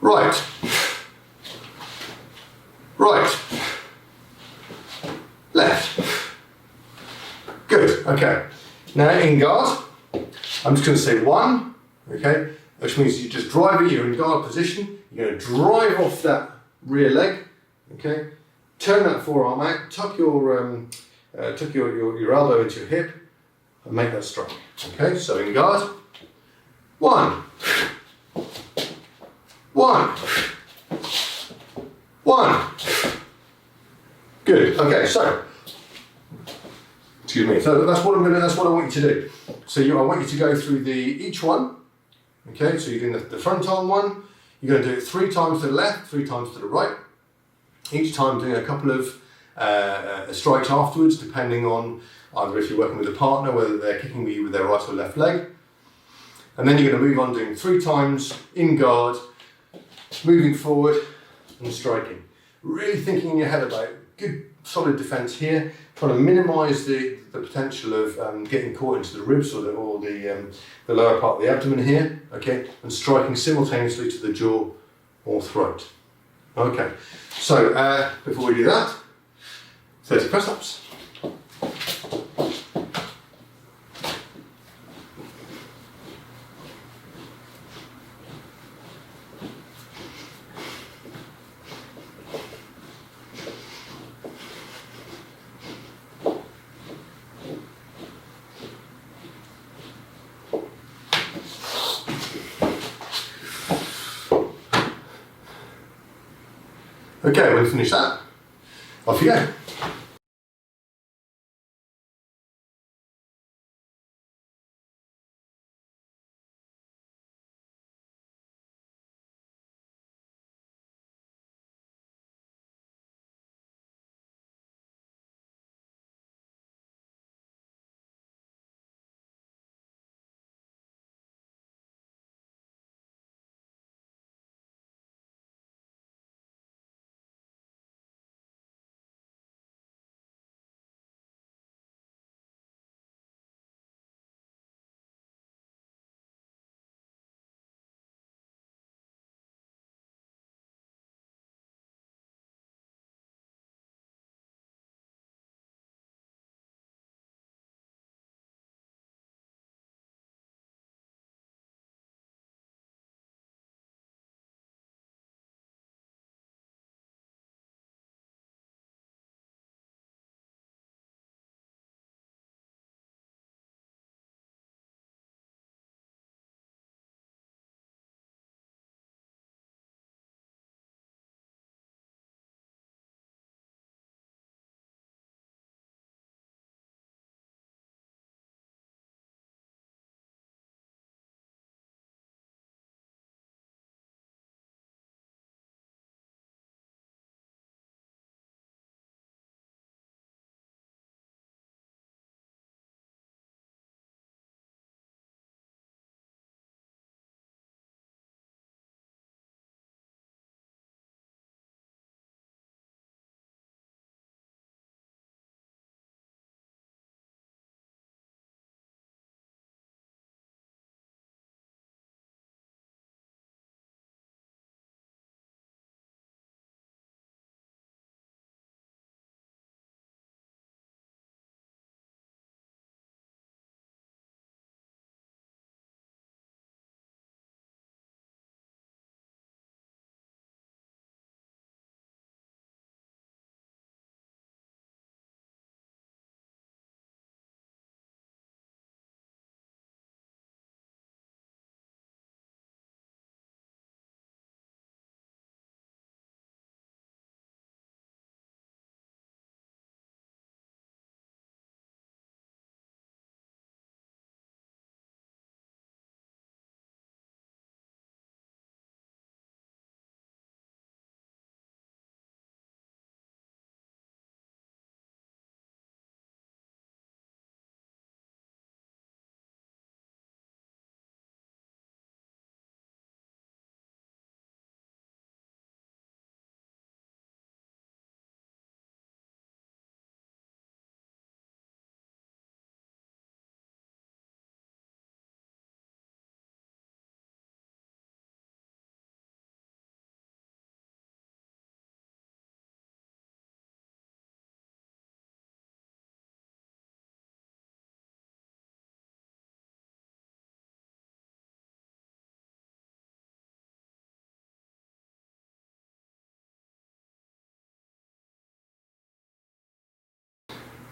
right, right, left. Good, okay. Now in guard, I'm just going to say 1, okay, which means you just drive it, you're in guard position, you're going to drive off that rear leg, okay, turn that forearm out, tuck your elbow into your hip and make that strike. Okay, so in guard, 1, 1, 1. Good, okay, so excuse me, so that's what I want you to do. So I want you to go through each one. Okay, so you're doing the front arm one, you're going to do it 3 times to the left, 3 times to the right. Each time doing a couple of strikes afterwards, depending on either if you're working with a partner, whether they're kicking you with their right or left leg. And then you're going to move on doing 3 times in guard, moving forward and striking. Really thinking in your head about good solid defence here, trying to minimise the potential of getting caught into the ribs or the lower part of the abdomen here, okay, and striking simultaneously to the jaw or throat. Okay, so before we do that, 30 press-ups. Okay, when you finish that, off you go.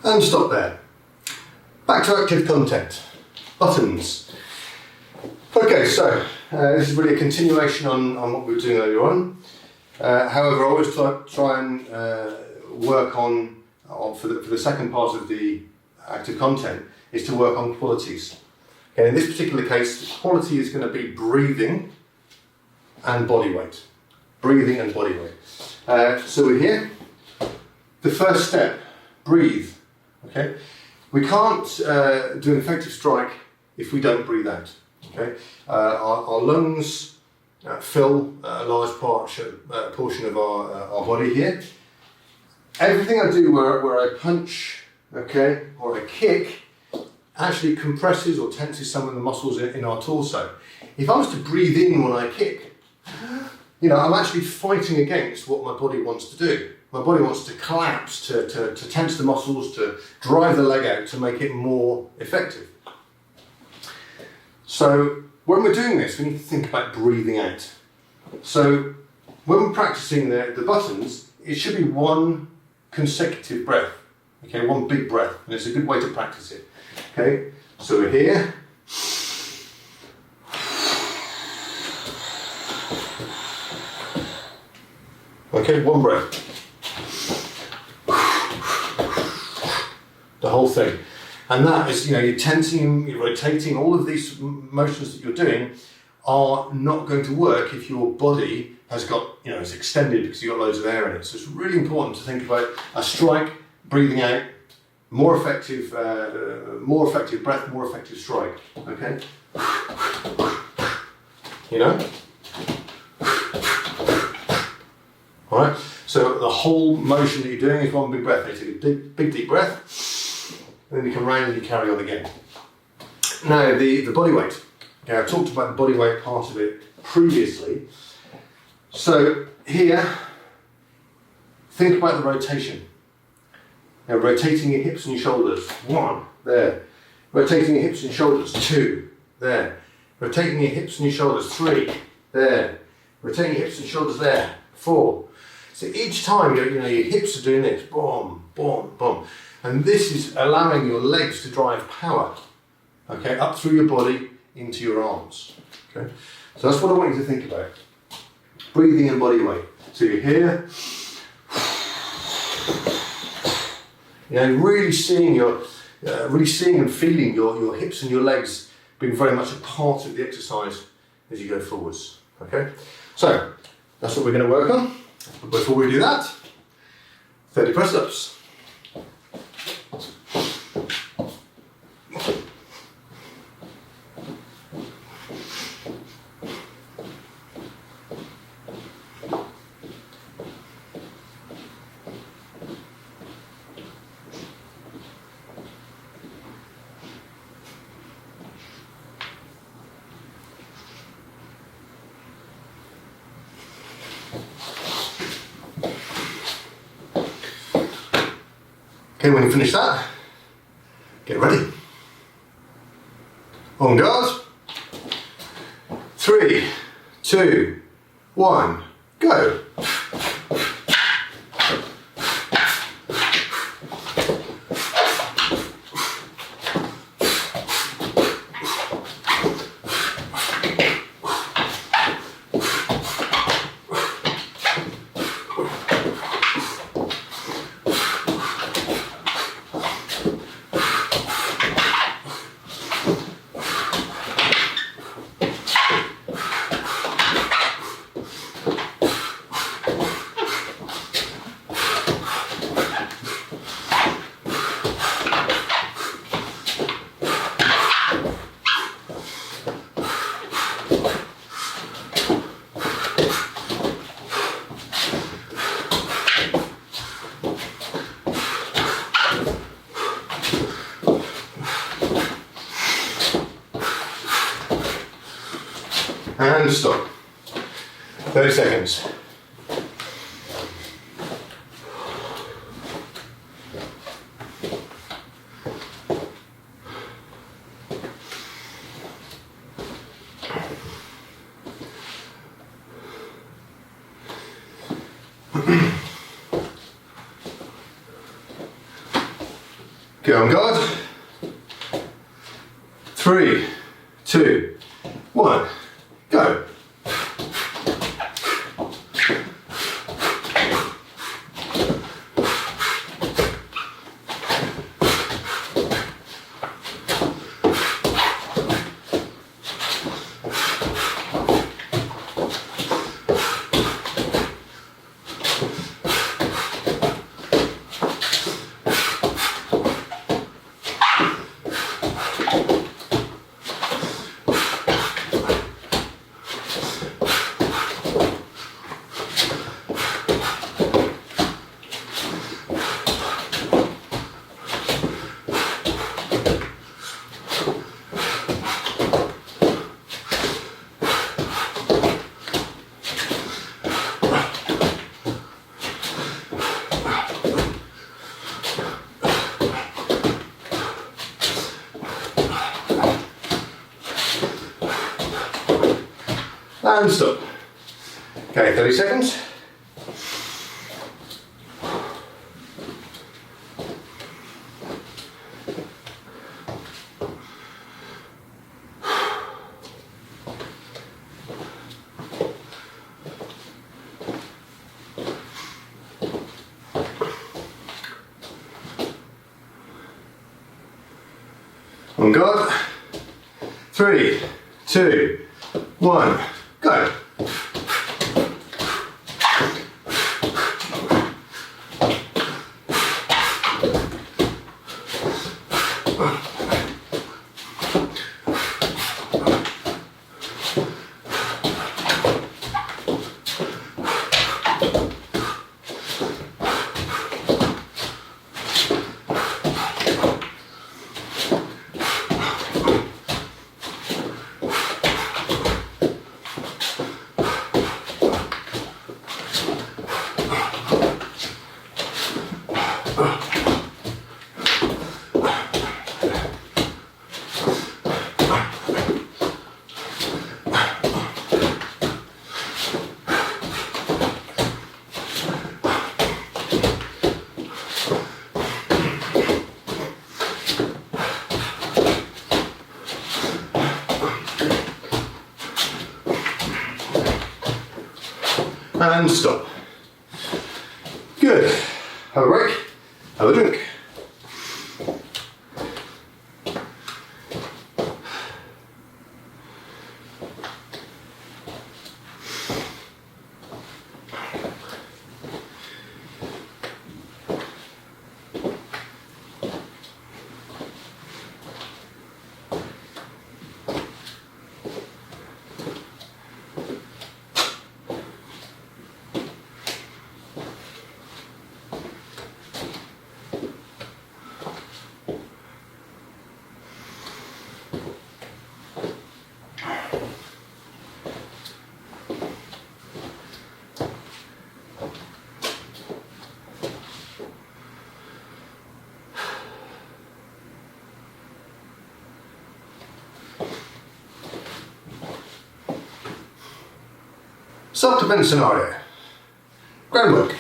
And stop there. Back to active content. Buttons. Okay, so this is really a continuation on what we were doing earlier on. However, I always try and work on for the second part of the active content, is to work on qualities. Okay, in this particular case, the quality is going to be breathing and body weight. Breathing and body weight. So we're here. The first step, breathe. Okay, we can't do an effective strike if we don't breathe out. Okay, our lungs fill a large portion of our body here. Everything I do where I punch, okay, or I kick, actually compresses or tenses some of the muscles in our torso. If I was to breathe in when I kick, I'm actually fighting against what my body wants to do. My body wants to collapse, to tense the muscles, to drive the leg out, to make it more effective. So when we're doing this, we need to think about breathing out. So when we're practicing the buttons, it should be one consecutive breath. Okay, one big breath, and it's a good way to practice it. Okay, so we're here. Okay, one breath. The whole thing. And that is, you're tensing, you're rotating, all of these motions that you're doing are not going to work if your body has got, it's extended because you've got loads of air in it. So it's really important to think about a strike, breathing out, more effective breath, more effective strike. Okay? Alright, so the whole motion that you're doing is one big breath. You take a big deep breath, and then you come round and you carry on again. Now, the body weight. Okay, I've talked about the body weight part of it previously. So here, think about the rotation. Now, rotating your hips and your shoulders. 1, there. Rotating your hips and shoulders. 2, there. Rotating your hips and your shoulders. 3, there. Rotating your hips and shoulders there. 4. So each time your hips are doing this, boom, boom, boom. And this is allowing your legs to drive power, okay, up through your body into your arms. Okay? So that's what I want you to think about. Breathing and body weight. So you're here. Really seeing and feeling your hips and your legs being very much a part of the exercise as you go forwards. Okay? So that's what we're going to work on. But before we do that, 30 press-ups. Okay, when you finish that, get ready. On guard. 3, 2, 1, go. And stop. 30 seconds. on guard. 3, 2, 1, go. And stop. Okay, 30 seconds. On guard. 3, 2, 1, go. And stop. Good. Have a break. Have a drink. Self-defense scenario. Groundwork.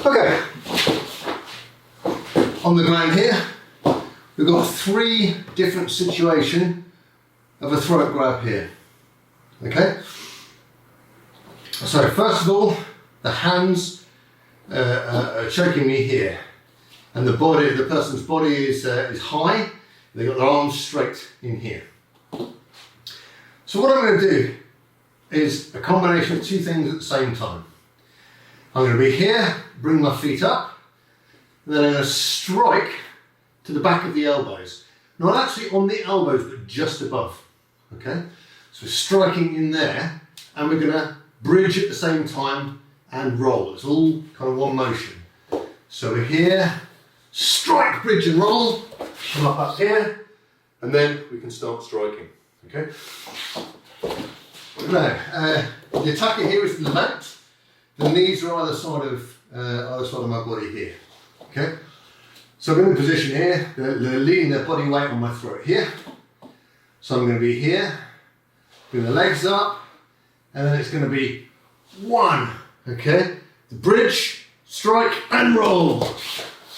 Okay. On the ground here, we've got 3 different situations of a throat grab here. Okay. So first of all, the hands are choking me here, and the person's body is high. They've got their arms straight in here. So what I'm going to do is a combination of 2 things at the same time. I'm going to be here, bring my feet up, and then I'm going to strike to the back of the elbows. Not actually on the elbows, but just above. Okay? So striking in there, and we're going to bridge at the same time and roll. It's all kind of one motion. So we're here, strike, bridge and roll, come up here, and then we can start striking. Okay? Now, the attacker here is to the left. The knees are either side of my body here. Okay, so I'm in a position here. They're leaning their body weight on my throat here. So I'm going to be here, bring the legs up, and then it's going to be 1. Okay, the bridge, strike, and roll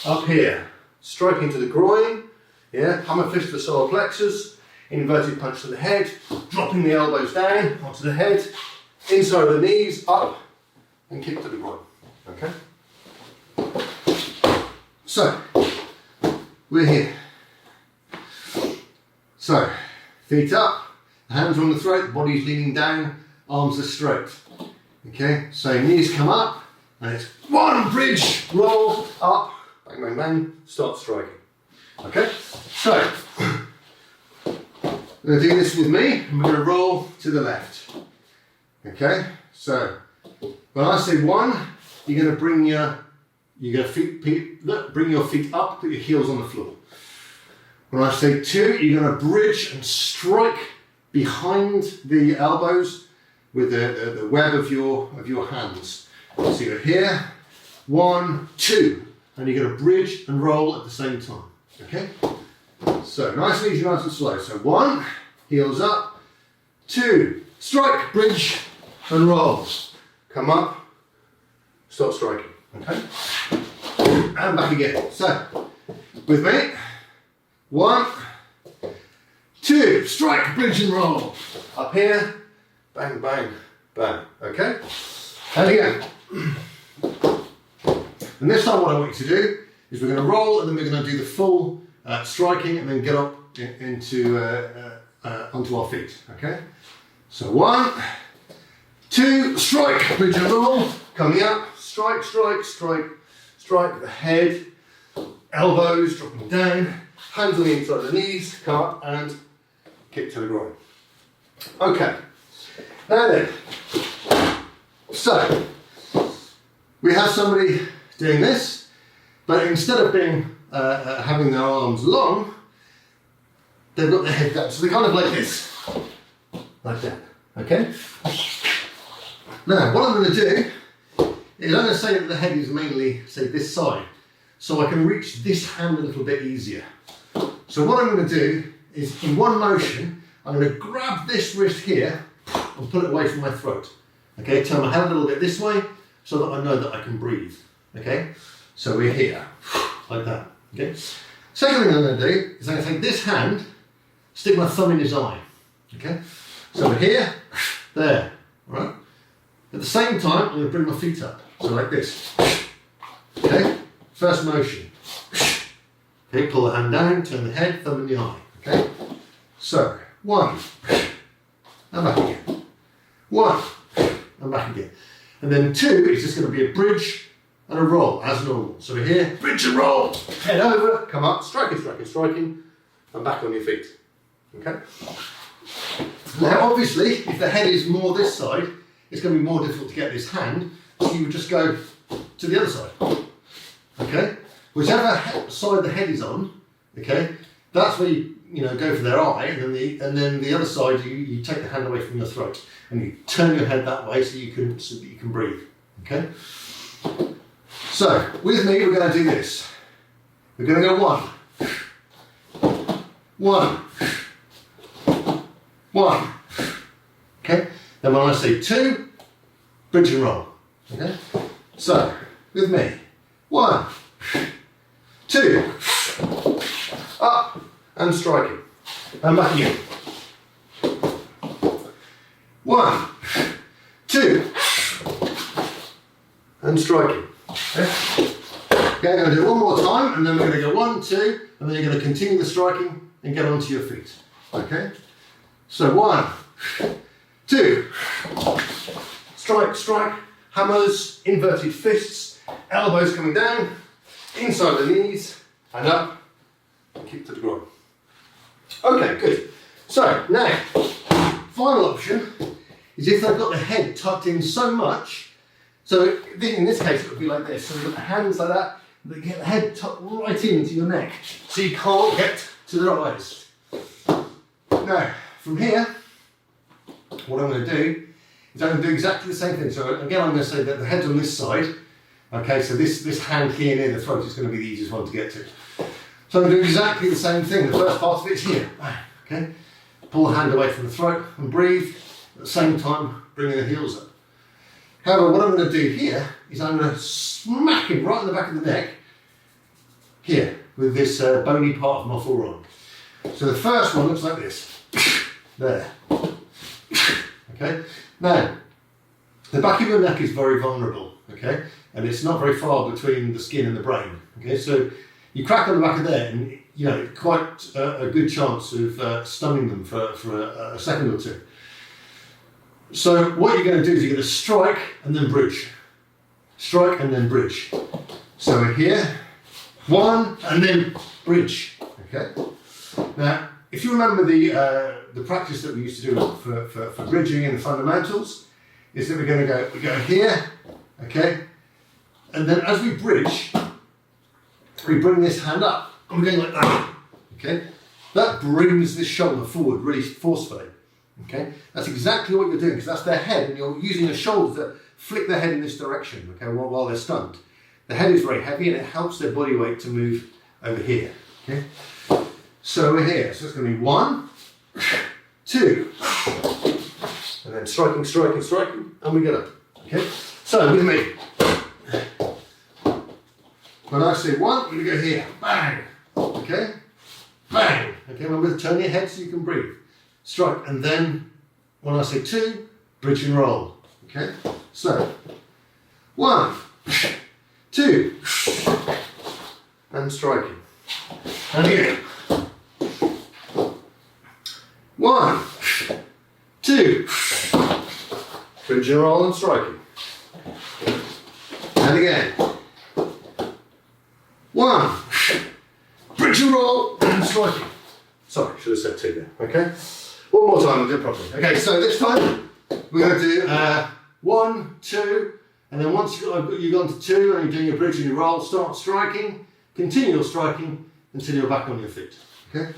up here. striking to the groin, yeah, hammer fist to the solar plexus, inverted punch to the head, dropping the elbows down onto the head, inside of the knees, up, and kick to the groin, okay? So, we're here. So, feet up, hands are on the throat, the body's leaning down, arms are straight. Okay, so knees come up, and it's one bridge, roll, up, bang, bang, bang, start striking. Okay, so, I'm going to do this with me, and we're going to roll to the left. Okay, so, when I say one, you're going to bring your feet up, put your heels on the floor. When I say two, you're going to bridge and strike behind the elbows with the web of your hands. So you're here, 1, 2, and you're going to bridge and roll at the same time. Okay? So nice and easy, nice and slow. So 1, heels up, 2, strike, bridge, and roll. Come up, start striking. Okay? And back again. So, with me, 1, 2, strike, bridge and roll. Up here, bang, bang, bang. Okay? And again. And this time what I want you to do is we're going to roll and then we're going to do the full striking and then get up into onto our feet. Okay? So 1, 2, strike, bridge and roll. Coming up, strike, strike, strike, strike the head, elbows dropping down, hands on the inside of the knees, come up and kick to the groin. Okay, now then, so we have somebody doing this, but instead of being having their arms long, they've got their head down, so they're kind of like this, like that. Okay. Now, what I'm going to do is I'm going to say that the head is mainly, say, this side, so I can reach this hand a little bit easier. So what I'm going to do is, in one motion, I'm going to grab this wrist here and pull it away from my throat. Okay, turn my head a little bit this way so that I know that I can breathe. Okay, so we're here, like that. Okay. Second thing I'm going to do is I'm going to take this hand, stick my thumb in his eye. Okay, so we're here, there, all right? At the same time, I'm going to bring my feet up, so like this. Okay, first motion. Okay, pull the hand down, turn the head, thumb in the eye. Okay, so 1, and back again. 1, and back again. And then 2 is just going to be a bridge and a roll as normal. So we're here, bridge and roll, head over, come up, striking, striking, striking, and back on your feet. Okay. Now, obviously, if the head is more this side, it's going to be more difficult to get this hand, so you would just go to the other side. Okay? Whichever side the head is on, okay, that's where you go for their eye, and then the other side you take the hand away from your throat and you turn your head that way so that you can breathe. Okay? So with me we're going to do this. We're going to go 1, 1, 1. Okay? Then when I say 2, bridge and roll. Okay? So with me, 1, 2, up and striking, and back again. 1, 2, and striking. Okay, I'm going to do it one more time, and then we're going to go 1, 2, and then you're going to continue the striking and get onto your feet. Okay, so 1, 2, strike, strike, hammers, inverted fists, elbows coming down, inside the knees, and up, and kick to the groin. Okay, good. So now, final option is if they've got the head tucked in so much, so in this case it would be like this, so you've got the hands like that, they get the head tucked right into your neck, so you can't get to their eyes. Now, from here, what I'm going to do is I'm going to do exactly the same thing. So again, I'm going to say that the head's on this side. Okay, so this hand here near the throat is going to be the easiest one to get to. So I'm going to do exactly the same thing. The first part of it is here. Okay, pull the hand away from the throat and breathe. At the same time, bringing the heels up. However, what I'm going to do here is I'm going to smack him right in the back of the neck. Here. with this bony part of my forearm. So the first one looks like this. There. Okay. Now, the back of your neck is very vulnerable. Okay, and it's not very far between the skin and the brain. Okay, so you crack on the back of there, and you know quite a good chance of stunning them for a second or two. So what you're going to do is you're going to strike and then bridge, strike and then bridge. So we're here, one and then bridge. Okay. Now, if you remember the practice that we used to do for bridging in the fundamentals, is that we go here, okay, and then as we bridge, we bring this hand up, and we're going like that, okay. That brings this shoulder forward really forcefully, okay. That's exactly what you're doing, because that's their head, and you're using the shoulders to flick their head in this direction, okay, while they're stunned. The head is very heavy, and it helps their body weight to move over here, okay. So we're here, so it's going to be 1, 2, and then striking, striking, striking, and we get up, okay. So with me, when I say 1, we go here, bang, okay, bang, okay. Remember to turn your head so you can breathe, strike, and then when I say 2, bridge and roll, okay. So 1, 2, and striking, and again. 1, 2, bridge and roll and striking. And again. 1, bridge and roll and striking. Sorry, should have said 2 there. Okay. One more time, we'll do it properly. Okay, so this time we're going to do 1, 2, and then once you've gone to 2 and you're doing your bridge and your roll, start striking, continue your striking until you're back on your feet. Okay.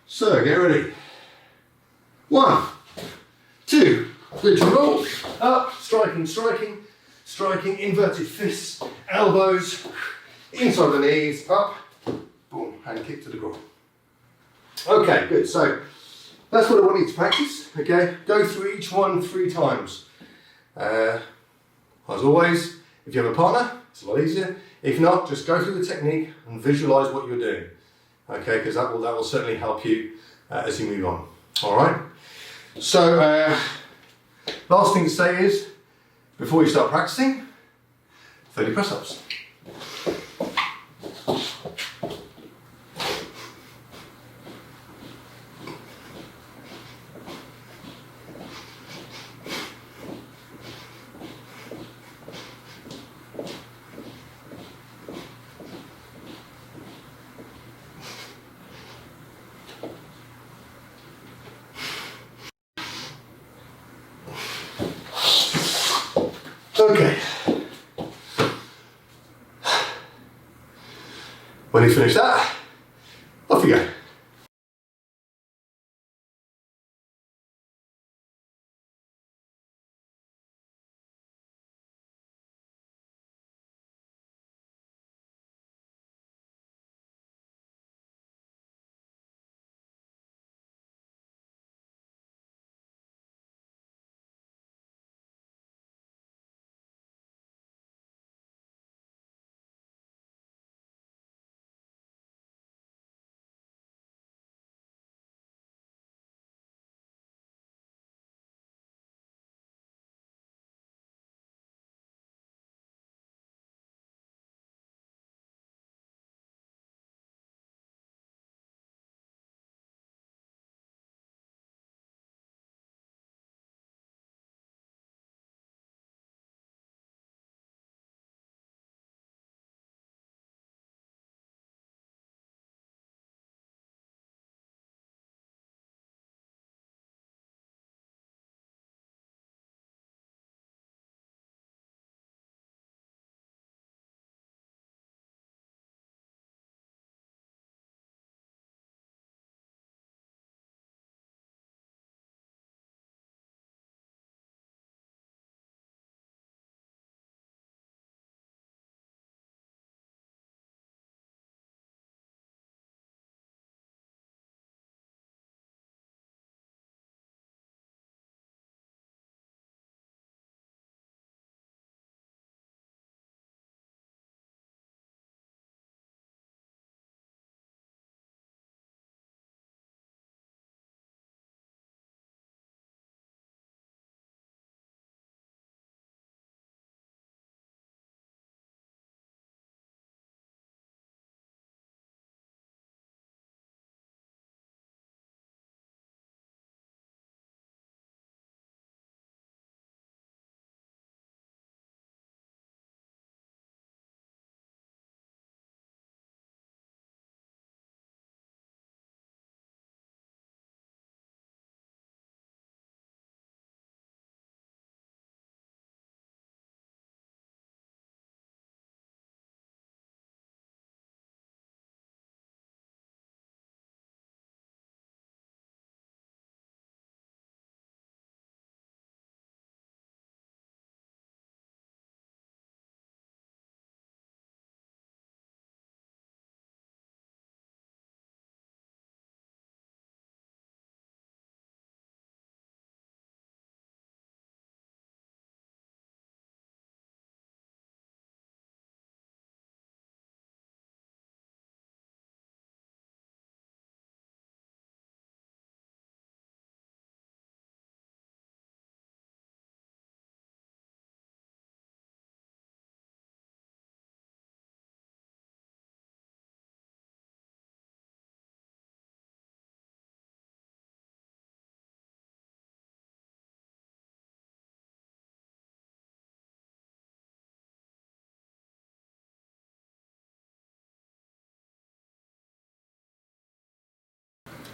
So get ready. 1, 2, bridge and roll, up, striking, striking, striking, inverted fists, elbows, inside the knees, up, boom, and kick to the ground. Okay, good. So that's what I want you to practice. Okay, go through each one 3 times. As always, if you have a partner, it's a lot easier. If not, just go through the technique and visualize what you're doing. Okay, because that will certainly help you as you move on. All right. So, last thing to say is, before you start practicing, 30 press-ups. Okay. When you finish that, off you go.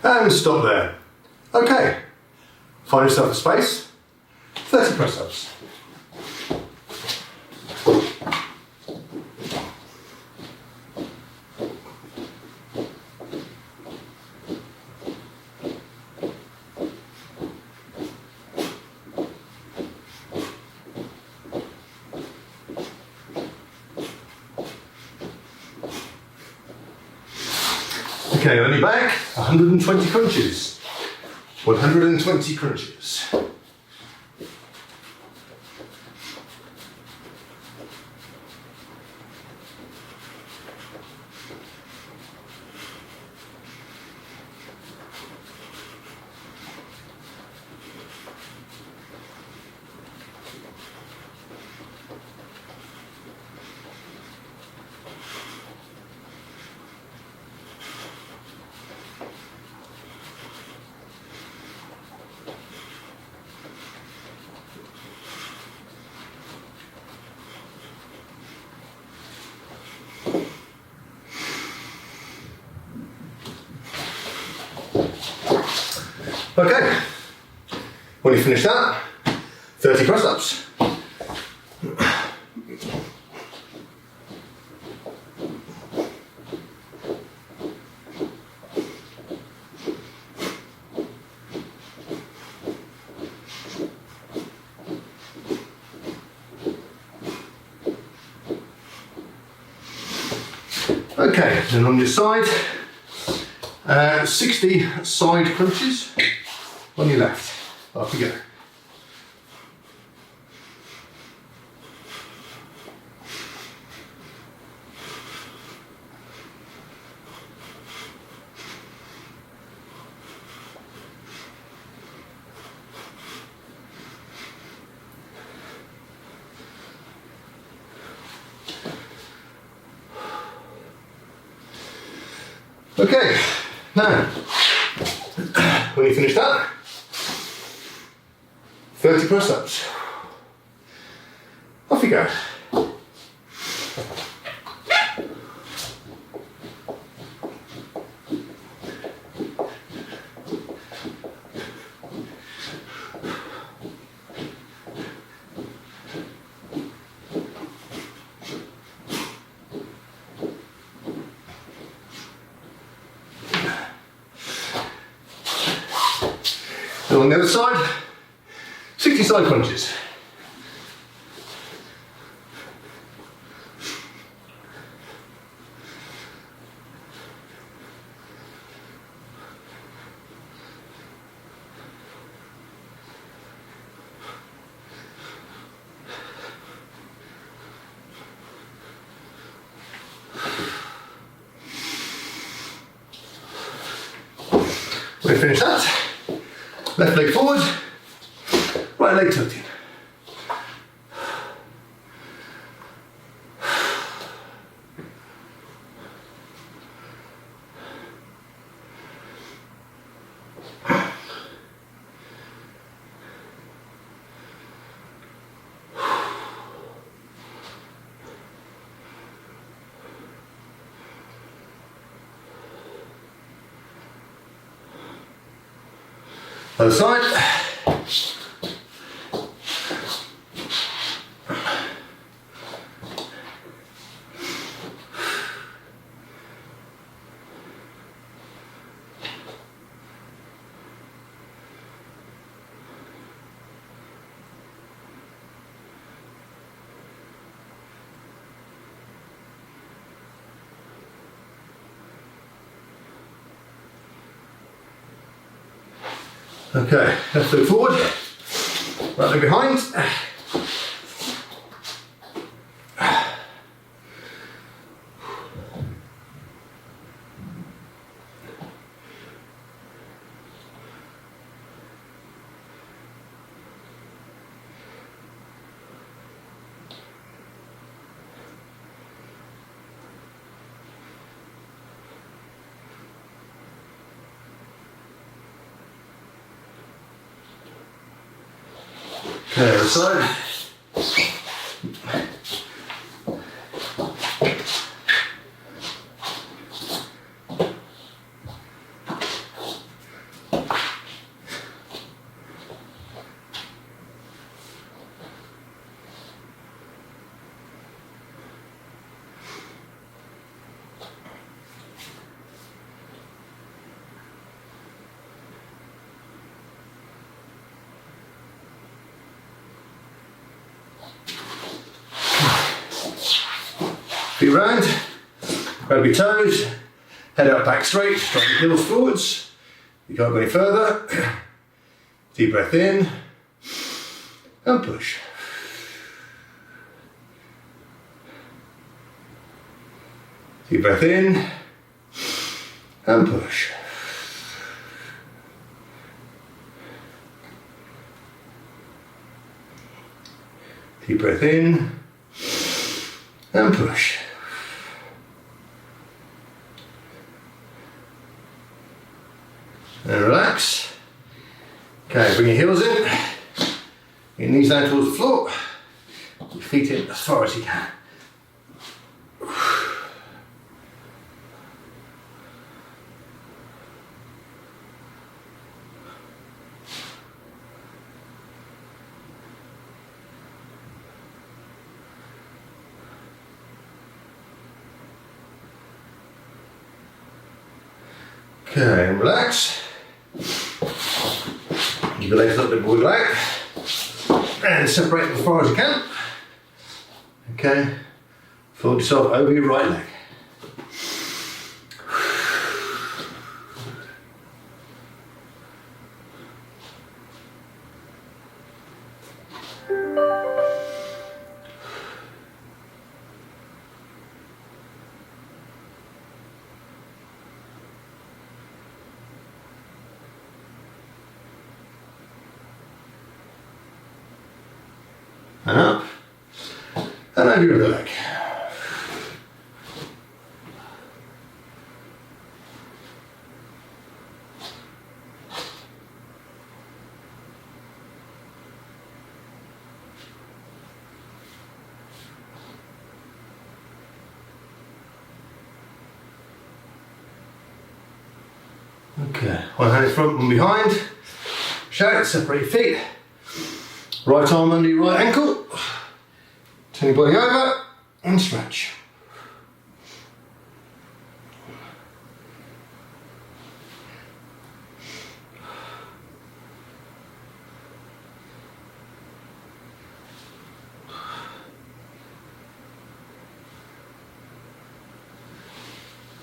And stop there. Okay, find yourself a space, 30 press-ups. Okay, on your back, 120 crunches. 120 crunches. Okay, when you finish that, 30 press-ups. Okay, then on your side, 60 side crunches on your left. Off you go. Okay, now, when you finish that, 30 press-ups. Off you go. And on the other side, 60 side crunches. When you finish that, left leg forward, right leg tucked in. Other side. Okay, left foot forward, right leg behind. Okay, other side. you round, grab your toes, head out back straight, straight heels forwards. You can't go any further. Deep breath in and push. Deep breath in and push. Deep breath in and push. And relax. Okay, bring your heels in, your knees down towards the floor, your feet in as far as you can. Okay, and relax. Keep your legs a little bit wiggled out. And separate them as far as you can. Okay, fold yourself over your right leg. And up, and over your other leg. Okay, one hand in front, one behind. Shout, separate your feet. Right arm under your right ankle. Turn your body over and stretch.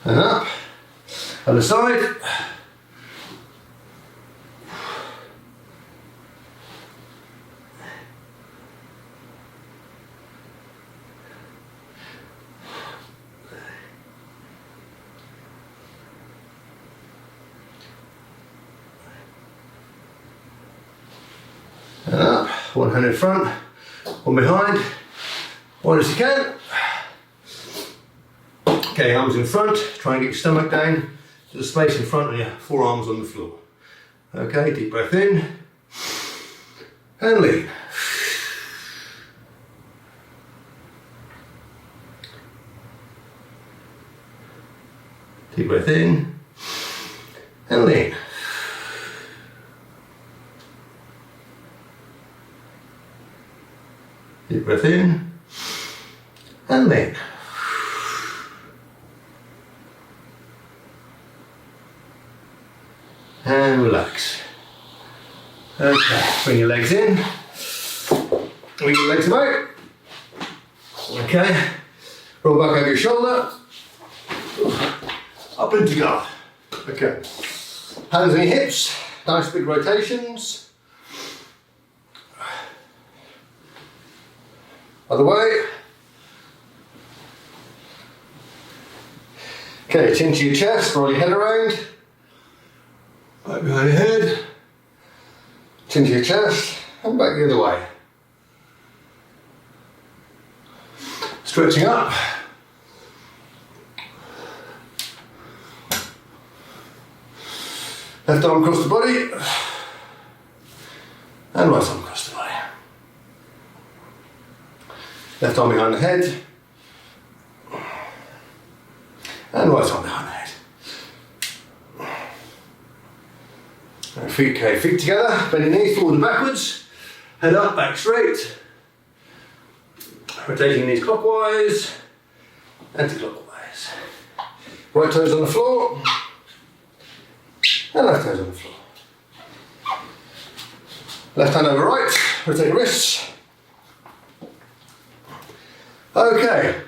And up. Other side. And up, one hand in front, one behind, wide as you can. Okay, arms in front, try and get your stomach down to the space in front and your forearms on the floor. Okay, deep breath in, and lean. Deep breath in, and lean. Deep breath in and lean. And relax. Okay, bring your legs in. Bring your legs about. Okay, roll back over your shoulder. Up into guard. Okay, hands on your hips, nice big rotations. Other way. Okay, chin to your chest, roll your head around. Back behind your head. Chin to your chest, and back the other way. Stretching up. Left arm across the body. And right arm across the body. Left arm behind the head, and right arm behind the head. Right, feet together, bend your knees forward and backwards, head up, back straight, rotating knees clockwise, anti-clockwise. Right toes on the floor, and left toes on the floor. Left hand over right, rotate wrists. Okay,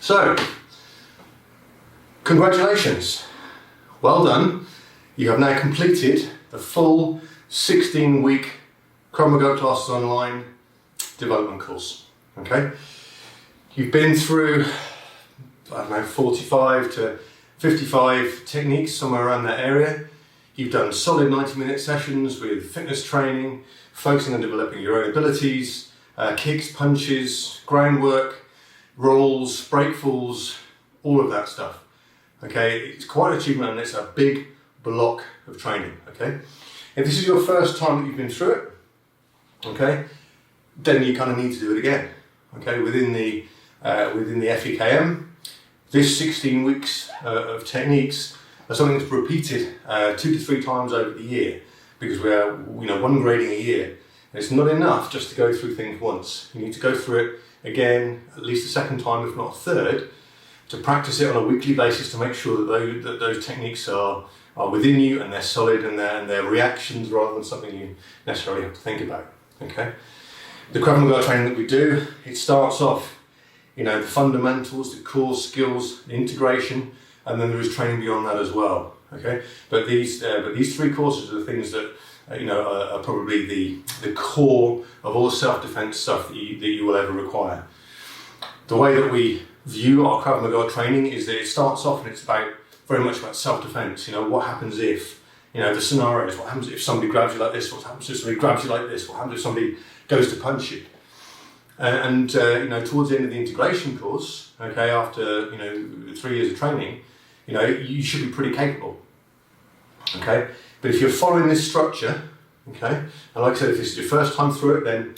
So, congratulations. Well done. You have now completed the full 16-week Krav Maga classes online development course. Okay? You've been through, I don't know, 45 to 55 techniques, somewhere around that area. You've done solid 90-minute sessions with fitness training, focusing on developing your own abilities, kicks, punches, groundwork, rolls, break falls, all of that stuff. Okay, it's quite an achievement and it's a big block of training. Okay, if this is your first time that you've been through it, okay, then you kind of need to do it again. Okay, within the FEKM, this 16 weeks of techniques are something that's repeated 2 to 3 times over the year, because we are, one grading a year. And it's not enough just to go through things once. You need to go through it again, at least a second time, if not a third, to practice it on a weekly basis to make sure that those techniques are within you and they're solid and they're reactions rather than something you necessarily have to think about. Okay. The Krav Maga training that we do, it starts off, the fundamentals, the core skills, the integration, and then there is training beyond that as well. Okay, but these 3 courses are the things that are probably the core of all the self-defense stuff that you will ever require. The way that we view our Krav Maga training is that it starts off and it's very much about self-defense. What happens if, the scenarios, what happens if somebody grabs you like this, what happens if somebody grabs you like this, what happens if somebody goes to punch you. And towards the end of the integration course, okay, after 3 years of training, you should be pretty capable. Okay, but if you're following this structure, okay, and like I said, if this is your first time through it, then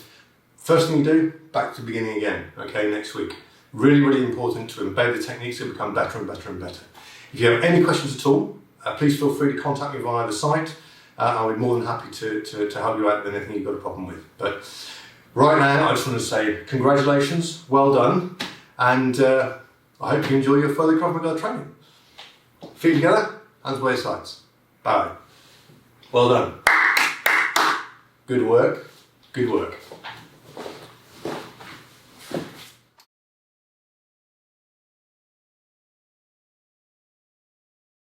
first thing you do, back to the beginning again. Okay, next week. Really, really important to embed the techniques and become better and better and better. If you have any questions at all, please feel free to contact me via the site. I'll be more than happy to help you out with anything you've got a problem with. But right now, I just want to say congratulations, well done, and I hope you enjoy your further Krav Maga training. Feet together, hands by your sides. Bow. Well done. Good work, good work.